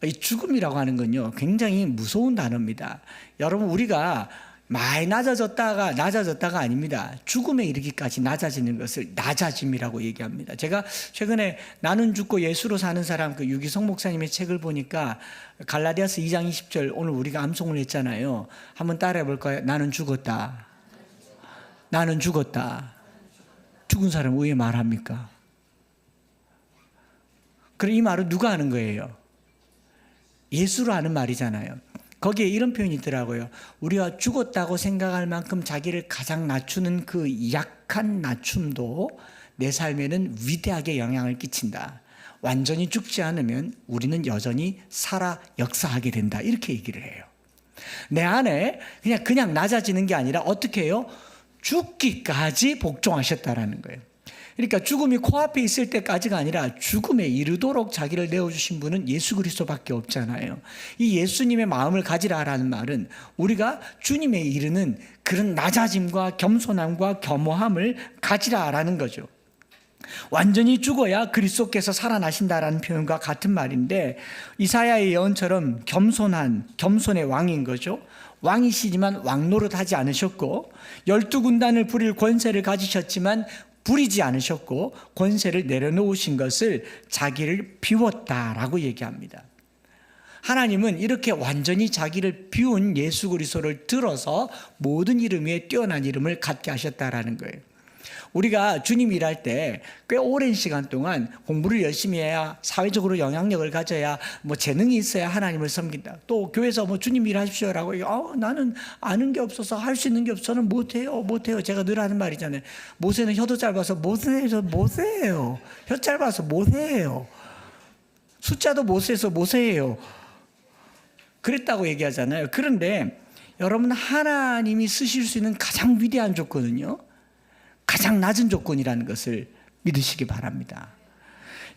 이 죽음이라고 하는 건요, 굉장히 무서운 단어입니다. 여러분, 우리가 많이 낮아졌다가 아닙니다. 죽음에 이르기까지 낮아지는 것을 낮아짐이라고 얘기합니다. 제가 최근에 나는 죽고 예수로 사는 사람, 그 유기성 목사님의 책을 보니까 갈라디아서 2장 20절 오늘 우리가 암송을 했잖아요. 한번 따라해 볼까요? 나는 죽었다. 나는 죽었다. 죽은 사람 왜 말합니까? 그럼 이 말은 누가 하는 거예요? 예수로 하는 말이잖아요. 거기에 이런 표현이 있더라고요. 우리가 죽었다고 생각할 만큼 자기를 가장 낮추는 그 약한 낮춤도 내 삶에는 위대하게 영향을 끼친다. 완전히 죽지 않으면 우리는 여전히 살아 역사하게 된다. 이렇게 얘기를 해요. 내 안에 그냥 낮아지는 게 아니라 어떻게 해요? 죽기까지 복종하셨다라는 거예요. 그러니까 죽음이 코앞에 있을 때까지가 아니라 죽음에 이르도록 자기를 내어주신 분은 예수 그리스도밖에 없잖아요. 이 예수님의 마음을 가지라라는 말은 우리가 주님에 이르는 그런 낮아짐과 겸손함과 겸허함을 가지라라는 거죠. 완전히 죽어야 그리스도께서 살아나신다라는 표현과 같은 말인데, 이사야의 예언처럼 겸손의 왕인 거죠. 왕이시지만 왕노릇하지 않으셨고, 12군단을 부릴 권세를 가지셨지만 부리지 않으셨고, 권세를 내려놓으신 것을 자기를 비웠다라고 얘기합니다. 하나님은 이렇게 완전히 자기를 비운 예수 그리스도를 들어서 모든 이름 위에 뛰어난 이름을 갖게 하셨다라는 거예요. 우리가 주님 일할 때 꽤 오랜 시간 동안 공부를 열심히 해야, 사회적으로 영향력을 가져야, 재능이 있어야 하나님을 섬긴다. 또 교회에서 주님 일하십시오라고 나는 아는 게 없어서 할 수 있는 게 없어서 저는 못해요. 제가 늘 하는 말이잖아요. 모세는 혀도 짧아서 모세예요. 혀 짧아서 모세예요. 숫자도 모세에서 모세예요. 그랬다고 얘기하잖아요. 그런데 여러분, 하나님이 쓰실 수 있는 가장 위대한 조건은요, 가장 낮은 조건이라는 것을 믿으시기 바랍니다.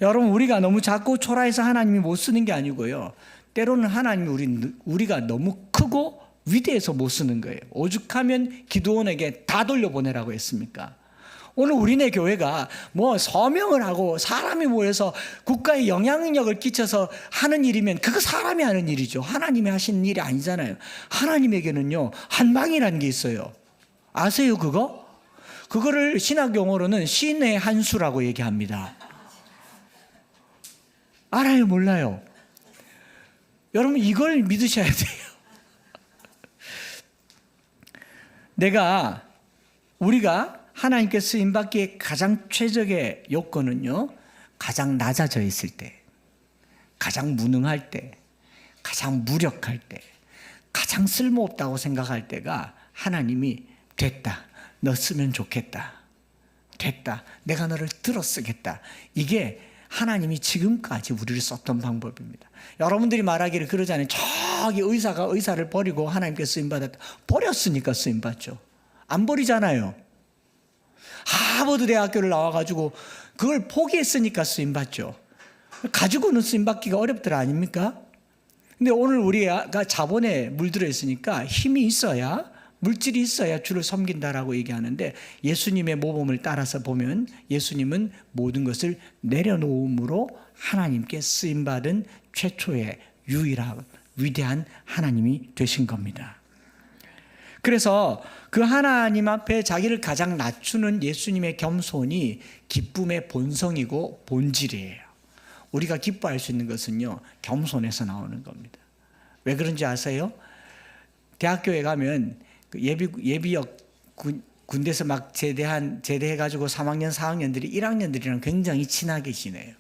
여러분, 우리가 너무 작고 초라해서 하나님이 못 쓰는 게 아니고요, 때로는 하나님이 우리가 너무 크고 위대해서 못 쓰는 거예요. 오죽하면 기드온에게 다 돌려보내라고 했습니까? 오늘 우리네 교회가 서명을 하고 사람이 모여서 국가에 영향력을 끼쳐서 하는 일이면 그거 사람이 하는 일이죠. 하나님이 하시는 일이 아니잖아요. 하나님에게는요, 한방이라는 게 있어요. 아세요, 그거? 그거를 신학 용어로는 신의 한 수라고 얘기합니다. 알아요, 몰라요? 여러분, 이걸 믿으셔야 돼요. 우리가 하나님께 쓰임받기에 가장 최적의 요건은요, 가장 낮아져 있을 때, 가장 무능할 때, 가장 무력할 때, 가장 쓸모없다고 생각할 때가 하나님이 됐다, 너 쓰면 좋겠다, 됐다. 내가 너를 들어 쓰겠다. 이게 하나님이 지금까지 우리를 썼던 방법입니다. 여러분들이 말하기를 그러잖아요. 저기 의사가 의사를 버리고 하나님께 쓰임받았다. 버렸으니까 쓰임받죠. 안 버리잖아요. 하버드 대학교를 나와가지고 그걸 포기했으니까 쓰임받죠. 가지고는 쓰임받기가 어렵더라 아닙니까? 근데 오늘 우리가 자본에 물들어 있으니까 힘이 있어야, 물질이 있어야 주를 섬긴다라고 얘기하는데, 예수님의 모범을 따라서 보면 예수님은 모든 것을 내려놓음으로 하나님께 쓰임받은 최초의 유일한 위대한 하나님이 되신 겁니다. 그래서 그 하나님 앞에 자기를 가장 낮추는 예수님의 겸손이 기쁨의 본성이고 본질이에요. 우리가 기뻐할 수 있는 것은요, 겸손에서 나오는 겁니다. 왜 그런지 아세요? 대학교에 가면 예비역 군대에서 막 제대해가지고 3학년, 4학년들이 1학년들이랑 굉장히 친하게 지내요.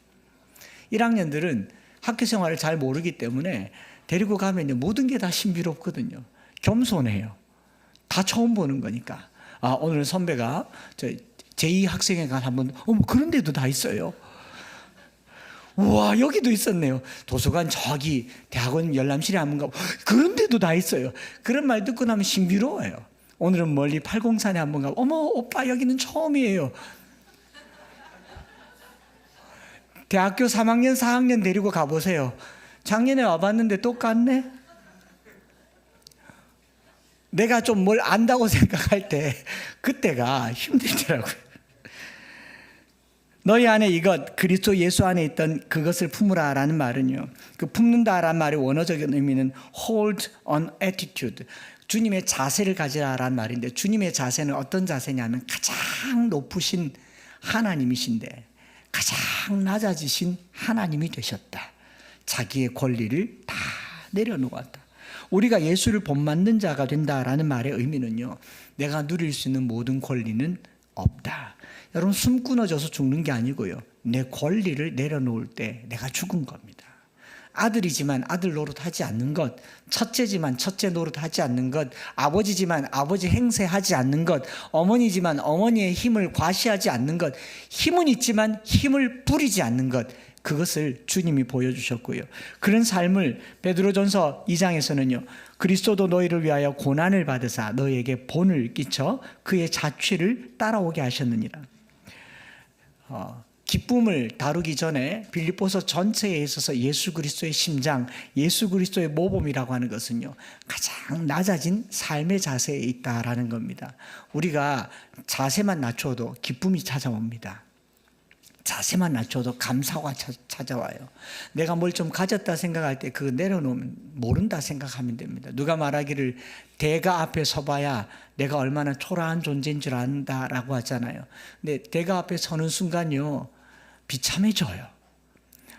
1학년들은 학교 생활을 잘 모르기 때문에 데리고 가면 모든 게 다 신비롭거든요. 겸손해요. 다 처음 보는 거니까. 오늘 선배가 제2학생회관 한번, 그런 데도 다 있어요. 우와, 여기도 있었네요. 도서관 저기 대학원 열람실에 한번 가고 그런 데도 다 있어요. 그런 말 듣고 나면 신비로워요. 오늘은 멀리 팔공산에 한번 가고, 어머 오빠 여기는 처음이에요. 대학교 3학년 4학년 데리고 가보세요. 작년에 와봤는데 똑같네. 내가 좀 뭘 안다고 생각할 때 그때가 힘들더라고요. 너희 안에 이것, 그리스도 예수 안에 있던 그것을 품으라라는 말은요, 그 품는다라는 말의 원어적인 의미는 hold on attitude, 주님의 자세를 가지라라는 말인데, 주님의 자세는 어떤 자세냐면 가장 높으신 하나님이신데 가장 낮아지신 하나님이 되셨다. 자기의 권리를 다 내려놓았다. 우리가 예수를 본받는 자가 된다라는 말의 의미는요, 내가 누릴 수 있는 모든 권리는 없다. 여러분, 숨 끊어져서 죽는 게 아니고요, 내 권리를 내려놓을 때 내가 죽은 겁니다. 아들이지만 아들 노릇하지 않는 것, 첫째지만 첫째 노릇하지 않는 것, 아버지지만 아버지 행세하지 않는 것, 어머니지만 어머니의 힘을 과시하지 않는 것, 힘은 있지만 힘을 부리지 않는 것, 그것을 주님이 보여주셨고요. 그런 삶을 베드로전서 2장에서는요, 그리스도도 너희를 위하여 고난을 받으사 너희에게 본을 끼쳐 그의 자취를 따라오게 하셨느니라. 기쁨을 다루기 전에 빌립보서 전체에 있어서 예수 그리스도의 심장, 예수 그리스도의 모범이라고 하는 것은요, 가장 낮아진 삶의 자세에 있다라는 겁니다. 우리가 자세만 낮춰도 기쁨이 찾아옵니다. 자세만 낮춰도 감사가 찾아와요. 내가 뭘 좀 가졌다 생각할 때 그거 내려놓으면 모른다 생각하면 됩니다. 누가 말하기를 대가 앞에 서봐야 내가 얼마나 초라한 존재인 줄 안다라고 하잖아요. 근데 대가 앞에 서는 순간요, 비참해져요.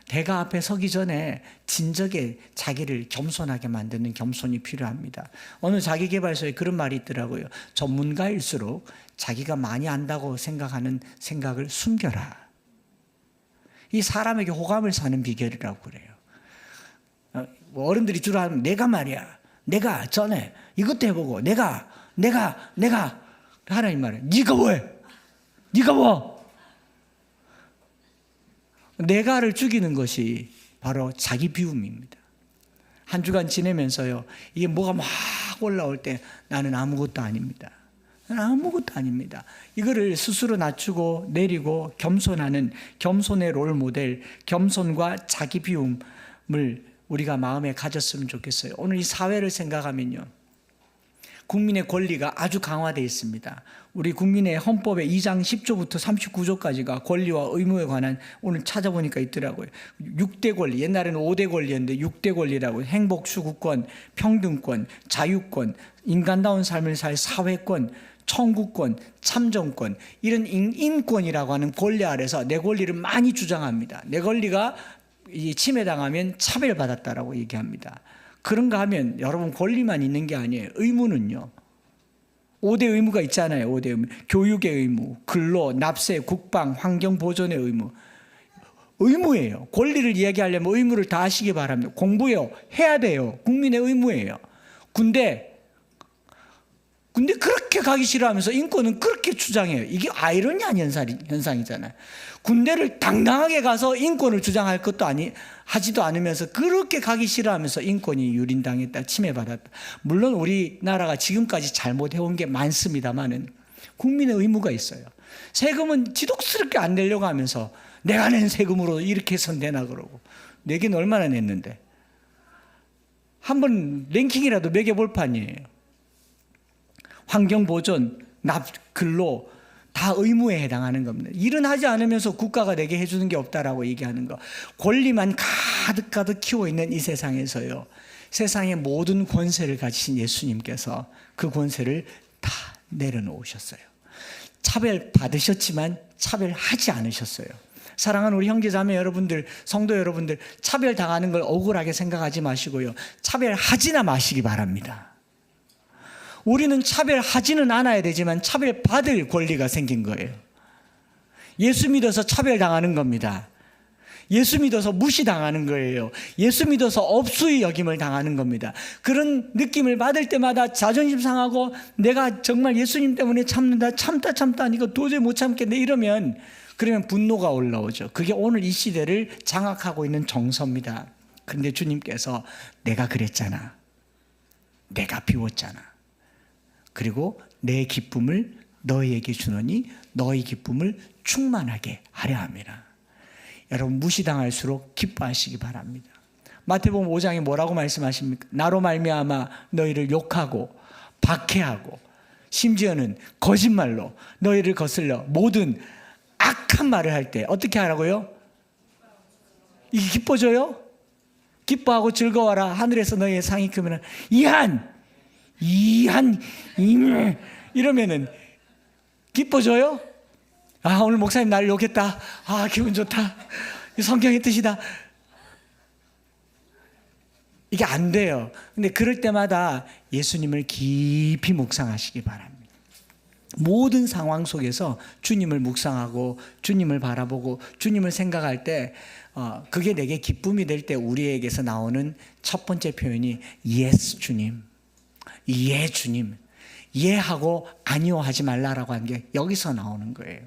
대가 앞에 서기 전에 진작에 자기를 겸손하게 만드는 겸손이 필요합니다. 어느 자기계발서에 그런 말이 있더라고요. 전문가일수록 자기가 많이 안다고 생각하는 생각을 숨겨라. 이 사람에게 호감을 사는 비결이라고 그래요. 어른들이 주로 하면 내가 말이야, 내가 전에 이것도 해보고 내가 하나님 말해, 네가 뭐해? 네가 뭐? 내가를 죽이는 것이 바로 자기 비움입니다. 한 주간 지내면서요, 이게 뭐가 막 올라올 때 나는 아무것도 아닙니다. 아무것도 아닙니다. 이거를 스스로 낮추고 내리고 겸손하는 겸손의 롤 모델, 겸손과 자기 비움을 우리가 마음에 가졌으면 좋겠어요. 오늘 이 사회를 생각하면요, 국민의 권리가 아주 강화되어 있습니다. 우리 국민의 헌법의 2장 10조부터 39조까지가 권리와 의무에 관한, 오늘 찾아보니까 있더라고요. 6대 권리, 옛날에는 5대 권리였는데 6대 권리라고, 행복 추구권, 평등권, 자유권, 인간다운 삶을 살 사회권, 청구권, 참정권, 이런 인권이라고 하는 권리 아래서 내 권리를 많이 주장합니다. 내 권리가 침해당하면 차별받았다라고 얘기합니다. 그런가 하면 여러분, 권리만 있는 게 아니에요. 의무는요, 5대 의무가 있잖아요. 5대 의무. 교육의 의무, 근로, 납세, 국방, 환경 보존의 의무. 의무예요. 권리를 이야기하려면 의무를 다 하시기 바랍니다. 공부요, 해야 돼요. 국민의 의무예요. 군대 근데 그렇게 가기 싫어하면서 인권은 그렇게 주장해요. 이게 아이러니한 현상이잖아요. 군대를 당당하게 가서 인권을 주장할 것도 하지도 않으면서 그렇게 가기 싫어하면서 인권이 유린당했다, 침해받았다. 물론 우리나라가 지금까지 잘못해온 게 많습니다만은 국민의 의무가 있어요. 세금은 지독스럽게 안 내려고 하면서 내가 낸 세금으로 이렇게 해선 되나 그러고, 내긴 얼마나 냈는데. 한번 랭킹이라도 매겨볼 판이에요. 환경보존, 근로 다 의무에 해당하는 겁니다. 일은 하지 않으면서 국가가 내게 해주는 게 없다라고 얘기하는 거. 권리만 가득 키워 있는 이 세상에서요, 세상의 모든 권세를 가지신 예수님께서 그 권세를 다 내려놓으셨어요. 차별 받으셨지만 차별하지 않으셨어요. 사랑하는 우리 형제자매 여러분들, 성도 여러분들, 차별당하는 걸 억울하게 생각하지 마시고요, 차별하지나 마시기 바랍니다. 우리는 차별하지는 않아야 되지만 차별받을 권리가 생긴 거예요. 예수 믿어서 차별당하는 겁니다. 예수 믿어서 무시당하는 거예요. 예수 믿어서 업수의 여김을 당하는 겁니다. 그런 느낌을 받을 때마다 자존심 상하고 내가 정말 예수님 때문에 참는다, 참다 이거 도저히 못 참겠네 이러면, 그러면 분노가 올라오죠. 그게 오늘 이 시대를 장악하고 있는 정서입니다. 그런데 주님께서 내가 그랬잖아, 내가 비웠잖아, 그리고 내 기쁨을 너희에게 주노니 너희 기쁨을 충만하게 하려 함이라. 여러분, 무시당할수록 기뻐하시기 바랍니다. 마태복음 5장에 뭐라고 말씀하십니까? 나로 말미암아 너희를 욕하고 박해하고 심지어는 거짓말로 너희를 거슬러 모든 악한 말을 할 때 어떻게 하라고요? 이게 기뻐져요? 기뻐하고 즐거워라, 하늘에서 너희의 상이 크면 이러면은 기뻐져요? 아, 오늘 목사님 나를 욕했다, 아 기분 좋다, 성경의 뜻이다. 이게 안 돼요. 근데 그럴 때마다 예수님을 깊이 묵상하시기 바랍니다. 모든 상황 속에서 주님을 묵상하고 주님을 바라보고 주님을 생각할 때 그게 내게 기쁨이 될 때 우리에게서 나오는 첫 번째 표현이 예스 주님, 예 주님, 예 하고 아니요 하지 말라라고 한 게 여기서 나오는 거예요.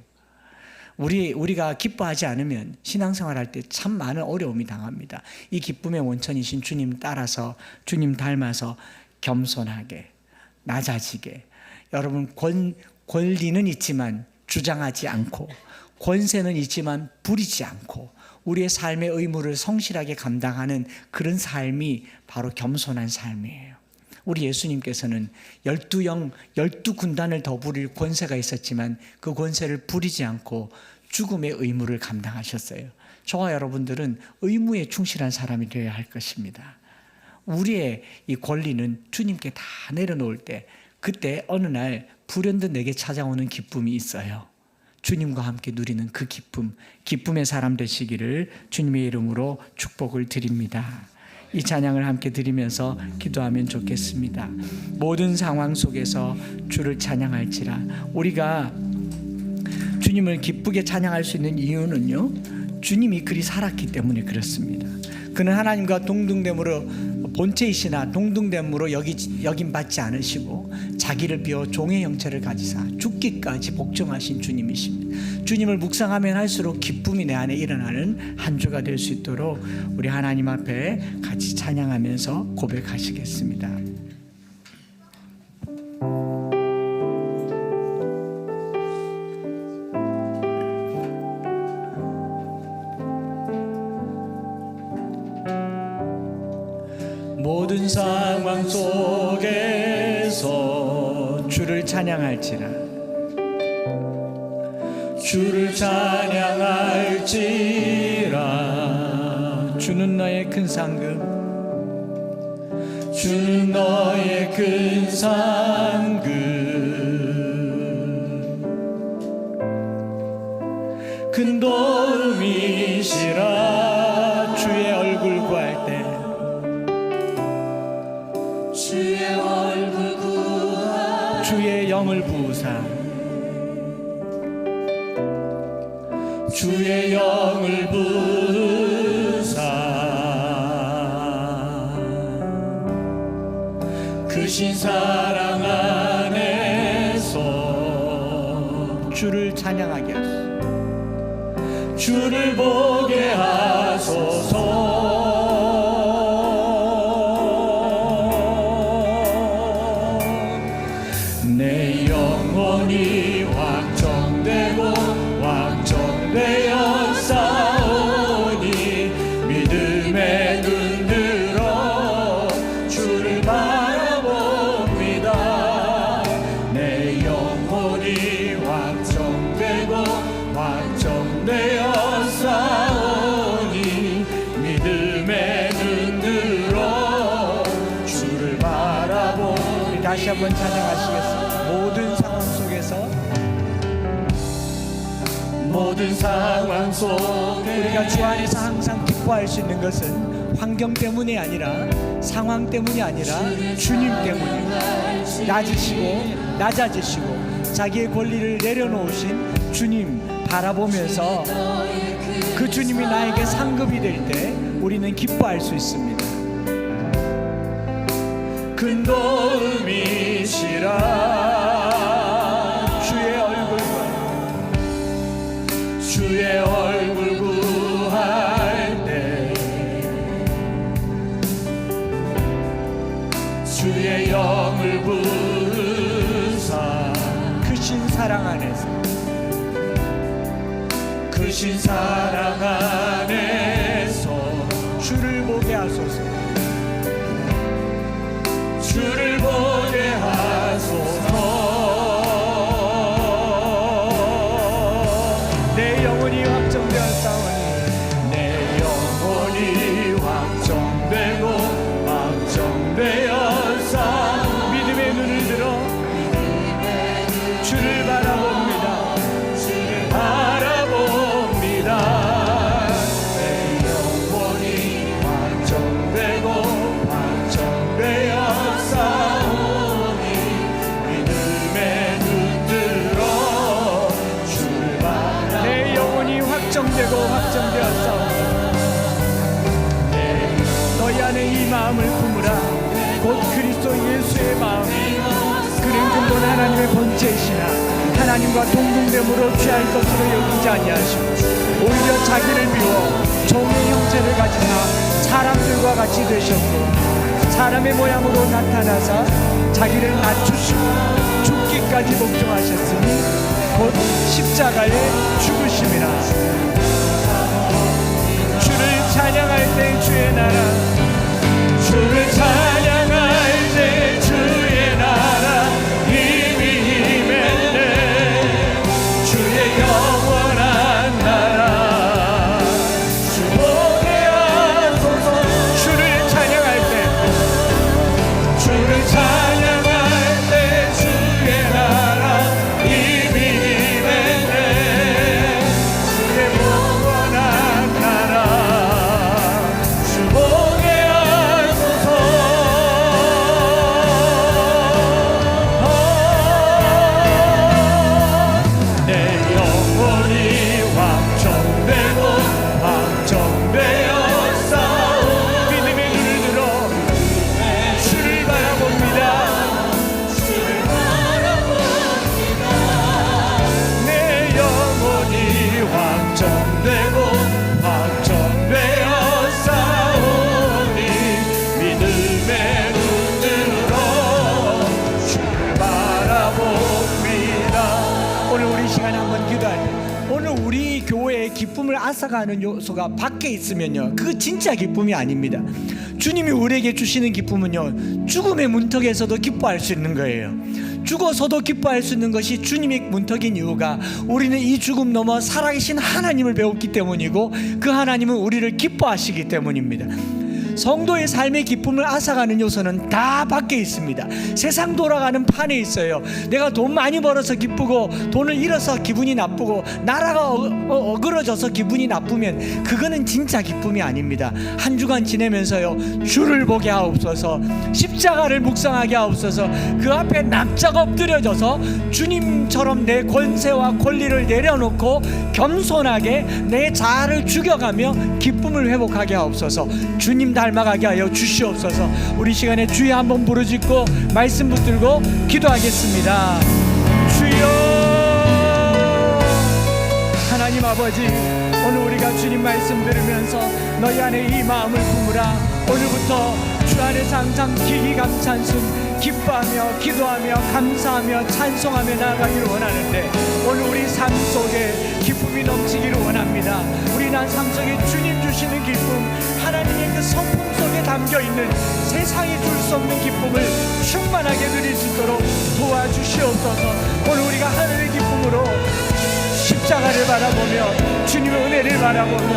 우리가 기뻐하지 않으면 신앙생활할 때 참 많은 어려움이 당합니다. 이 기쁨의 원천이신 주님 따라서, 주님 닮아서 겸손하게, 낮아지게, 여러분 권리는 있지만 주장하지 않고, 권세는 있지만 부리지 않고, 우리의 삶의 의무를 성실하게 감당하는 그런 삶이 바로 겸손한 삶이에요. 우리 예수님께서는 12군단을 더 부릴 권세가 있었지만 그 권세를 부리지 않고 죽음의 의무를 감당하셨어요. 저와 여러분들은 의무에 충실한 사람이 되어야 할 것입니다. 우리의 이 권리는 주님께 다 내려놓을 때, 그때 어느 날 불현듯 내게 찾아오는 기쁨이 있어요. 주님과 함께 누리는 그 기쁨의 사람 되시기를 주님의 이름으로 축복을 드립니다. 이 찬양을 함께 드리면서 기도하면 좋겠습니다. 모든 상황 속에서 주를 찬양할지라. 우리가 주님을 기쁘게 찬양할 수 있는 이유는요, 주님이 그리 살았기 때문에 그렇습니다. 그는 하나님과 동등됨으로, 본체이시나 동등됨으로 여김받지 않으시고 자기를 비워 종의 형체를 가지사 죽기까지 복종하신 주님이십니다. 주님을 묵상하면 할수록 기쁨이 내 안에 일어나는 한 주가 될 수 있도록 우리 하나님 앞에 같이 찬양하면서 고백하시겠습니다. 모든 상황 속에서 주를 찬양할지라. 주를 찬양할지라. 주는 너의 큰 상급, 주는 너의 큰 상급. 큰 도움이시라. 주의 얼굴 구할 때, 주의 얼굴 구하, 주의 영을 부으사, 주의 영을 부으사, 크신 사랑 안에 주를 찬양하게 하소서. 주를 보게 하소서. 내 영혼이 확정되고 확정되어 싸우니 믿음의 눈 들어 주를 바라봅니다. 내 영혼이 확정되고 확정되어 싸우니 믿음의 눈 들어 주를 바라봅니다. 다시 한번 찬양하시겠습니다. 모든 상황 속에 우리가 주 안에서 항상 기뻐할 수 있는 것은 환경 때문이 아니라 상황 때문이 아니라 주님 때문입니다. 낮아지시고 자기의 권리를 내려놓으신 주님 바라보면서 그 주님이 나에게 상급이 될 때 우리는 기뻐할 수 있습니다. 큰 도움이시라 주의 얼굴 구할 때 주의 영을 부으사 크신 사랑 안에서 주를 보게 하소서. 주를 보게 하소서. 내 영혼이 확정되었사오니 내 영혼이 확정되고 확정되었사 믿음의 눈을 들어 주를 바라봅니다. 주를 바라봅니다. 내 영혼이 확정되고 확정되었사오니 믿음의 눈 들어 주를 바라봅니다. 내 영혼이 확정되고 확정되었사오니 너희 안에 이 마음을 품으라. 곧 그리스도 예수의 마음. 그는 근본 하나님의 본체이시나 하나님과 동등됨으로 취할 것으로 여기지 아니하시고 오히려 자기를 비워 종의 형체를 가지사 사람들과 같이 되셨고 사람의 모양으로 나타나사 자기를 낮추시고 죽기까지 복종하셨으니 곧 십자가에 죽으심이라. 주를 찬양할 때 주의 나라 주를 찬양할 때 주의 나라 이미 임했네. 주의 영원한 나라 주 보게 하소서. 주를 찬양할 때 주의 나라 이미 임했네. 주의 영원한 나라 주 보게 하소서. 내 영혼이 확정되고 확정되어 싸운 믿음의 눈을 들어 주를 바라봅니다. 내 영혼이 확정되고 확정되어 싸우니 믿음의 눈 들어 주를 바라봅니다. 오늘 우리 시간에 한번 기도할 때 오늘 우리 교회의 기쁨을 앗아가는 요소가 밖에 있으면요 그거 진짜 기쁨이 아닙니다. 주님이 우리에게 주시는 기쁨은요 죽음의 문턱에서도 기뻐할 수 있는 거예요. 죽어서도 기뻐할 수 있는 것이 주님의 문턱인 이유가 우리는 이 죽음 넘어 살아계신 하나님을 배웠기 때문이고 그 하나님은 우리를 기뻐하시기 때문입니다. 성도의 삶의 기쁨을 앗아가는 요소는 다 밖에 있습니다. 세상 돌아가는 판에 있어요. 내가 돈 많이 벌어서 기쁘고 돈을 잃어서 기분이 나쁘고 나라가 어그러져서 기분이 나쁘면 그거는 진짜 기쁨이 아닙니다. 한 주간 지내면서요 주를 보게 하옵소서. 십자가를 묵상하게 하옵소서. 그 앞에 납작 엎드려져서 주님처럼 내 권세와 권리를 내려놓고 겸손하게 내 자아를 죽여가며 기쁨을 회복하게 하옵소서. 주님 닮아가게 하여 주시옵소서. 우리 시간에 주여 한번 부르짖고 말씀 붙들고 기도하겠습니다. 주여 아버지, 오늘 우리가 주님 말씀 들으면서 너희 안에 이 마음을 품으라. 오늘부터 주 안에서 항상 기기감찬 숨 기뻐하며 기도하며 감사하며 찬송하며 나아가기를 원하는데, 오늘 우리 삶 속에 기쁨이 넘치기를 원합니다. 우리 삶 속에 주님 주시는 기쁨, 하나님의 그 성품 속에 담겨있는 세상이 줄 수 없는 기쁨을 충만하게 누릴 수 있도록 도와주시옵소서. 오늘 우리가 하늘의 기쁨으로 십자가를 바라보며 주님의 은혜를 바라보며,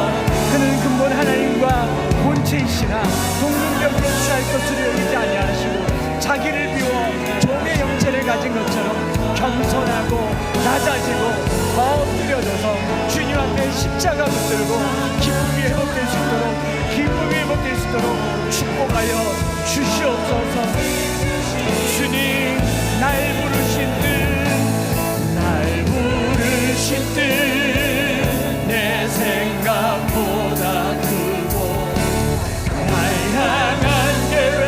그는 근본 하나님과 본체이시나 동등병으로 취할 것으로 여기지 아니하시고 자기를 비워 종의 형체를 가진 것처럼 겸손하고 낮아지고 마음 들여져서 주님 앞에 십자가 붙들고 기쁨이 회복될 수 있도록 축복하여 주시옵소서. 주님, 날 부르신 뜻 내 생각보다 크고, 날 향한 계획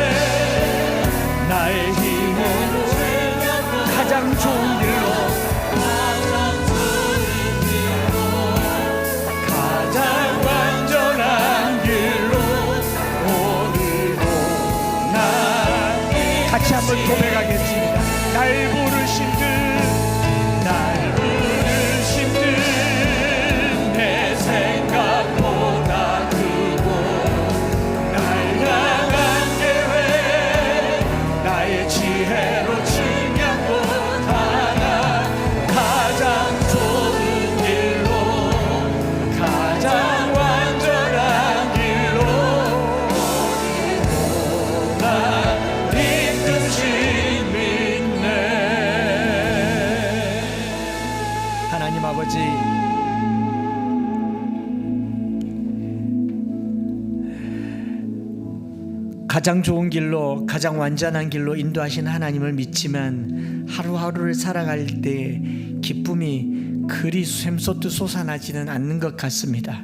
나의 힘으로 가장 좋은 길로, 가장 완전한 길로 오늘도 난 같이 한번 고백하겠습니다. 날 부르신 뜻, 날 부르신 뜻 내 생각보다 크고, 날 향한 계획 나의 지혜로 측량보다 난 가장 좋은 길로, 가장 완전한 길로 난 믿듯이 믿네. 하나님 아버지, 가장 좋은 길로, 가장 완전한 길로 인도하신 하나님을 믿지만 하루하루를 살아갈 때 기쁨이 그리 샘솟듯 솟아나지는 않는 것 같습니다.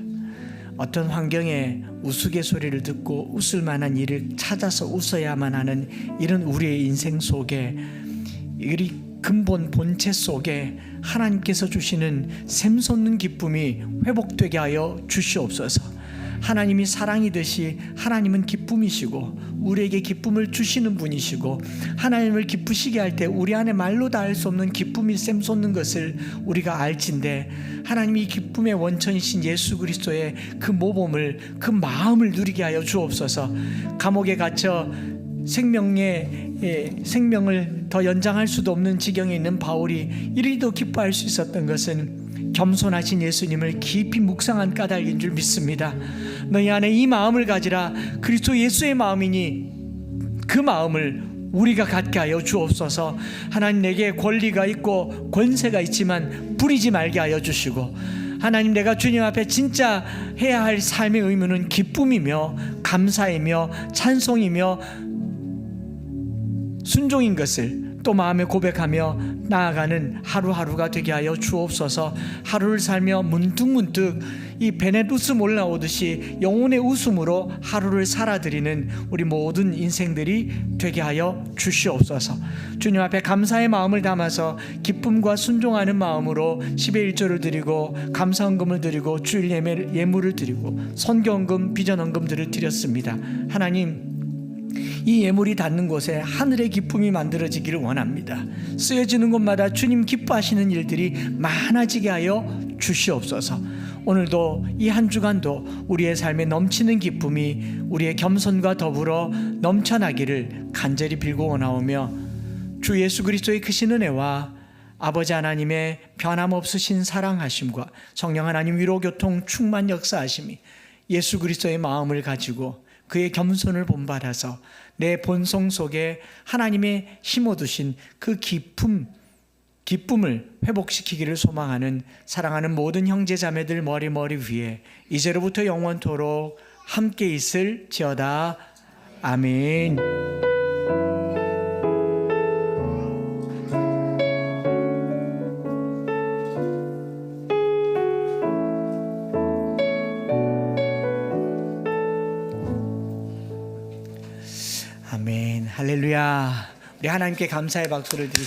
어떤 환경에 우스갯소리를 듣고 웃을 만한 일을 찾아서 웃어야만 하는 이런 우리의 인생 속에, 우리 근본 본체 속에 하나님께서 주시는 샘솟는 기쁨이 회복되게 하여 주시옵소서. 하나님이 사랑이듯이 하나님은 기쁨이시고 우리에게 기쁨을 주시는 분이시고, 하나님을 기쁘시게 할 때 우리 안에 말로 다 할 수 없는 기쁨이 샘솟는 것을 우리가 알진대, 하나님이 기쁨의 원천이신 예수 그리스도의 그 모범을, 그 마음을 누리게 하여 주옵소서. 감옥에 갇혀 생명을 더 연장할 수도 없는 지경에 있는 바울이 이리도 기뻐할 수 있었던 것은 겸손하신 예수님을 깊이 묵상한 까닭인 줄 믿습니다. 너희 안에 이 마음을 가지라. 그리스도 예수의 마음이니 그 마음을 우리가 갖게 하여 주옵소서. 하나님, 내게 권리가 있고 권세가 있지만 부리지 말게 하여 주시고, 하나님, 내가 주님 앞에 진짜 해야 할 삶의 의무는 기쁨이며 감사이며 찬송이며 순종인 것을 또 마음에 고백하며 나아가는 하루하루가 되게 하여 주옵소서. 하루를 살며 문득문득 이 벤의 웃음 올라오듯이 영혼의 웃음으로 하루를 살아드리는 우리 모든 인생들이 되게 하여 주시옵소서. 주님 앞에 감사의 마음을 담아서 기쁨과 순종하는 마음으로 10의 1조를 드리고 감사헌금을 드리고 주일 예물을 드리고 선교헌금, 비전헌금들을 드렸습니다. 하나님, 이 예물이 닿는 곳에 하늘의 기쁨이 만들어지기를 원합니다. 쓰여지는 곳마다 주님 기뻐하시는 일들이 많아지게 하여 주시옵소서. 오늘도 이 한 주간도 우리의 삶에 넘치는 기쁨이 우리의 겸손과 더불어 넘쳐나기를 간절히 빌고 원하오며, 주 예수 그리스도의 크신 은혜와 아버지 하나님의 변함없으신 사랑하심과 성령 하나님 위로교통 충만 역사하심이 예수 그리스도의 마음을 가지고 그의 겸손을 본받아서 내 본성 속에 하나님의 심어두신 그 기쁨을 회복시키기를 소망하는 사랑하는 모든 형제 자매들 머리 위에 이제로부터 영원토록 함께 있을지어다. 아멘. 아멘. 할렐루야. 우리 하나님께 감사의 박수를 드리시죠.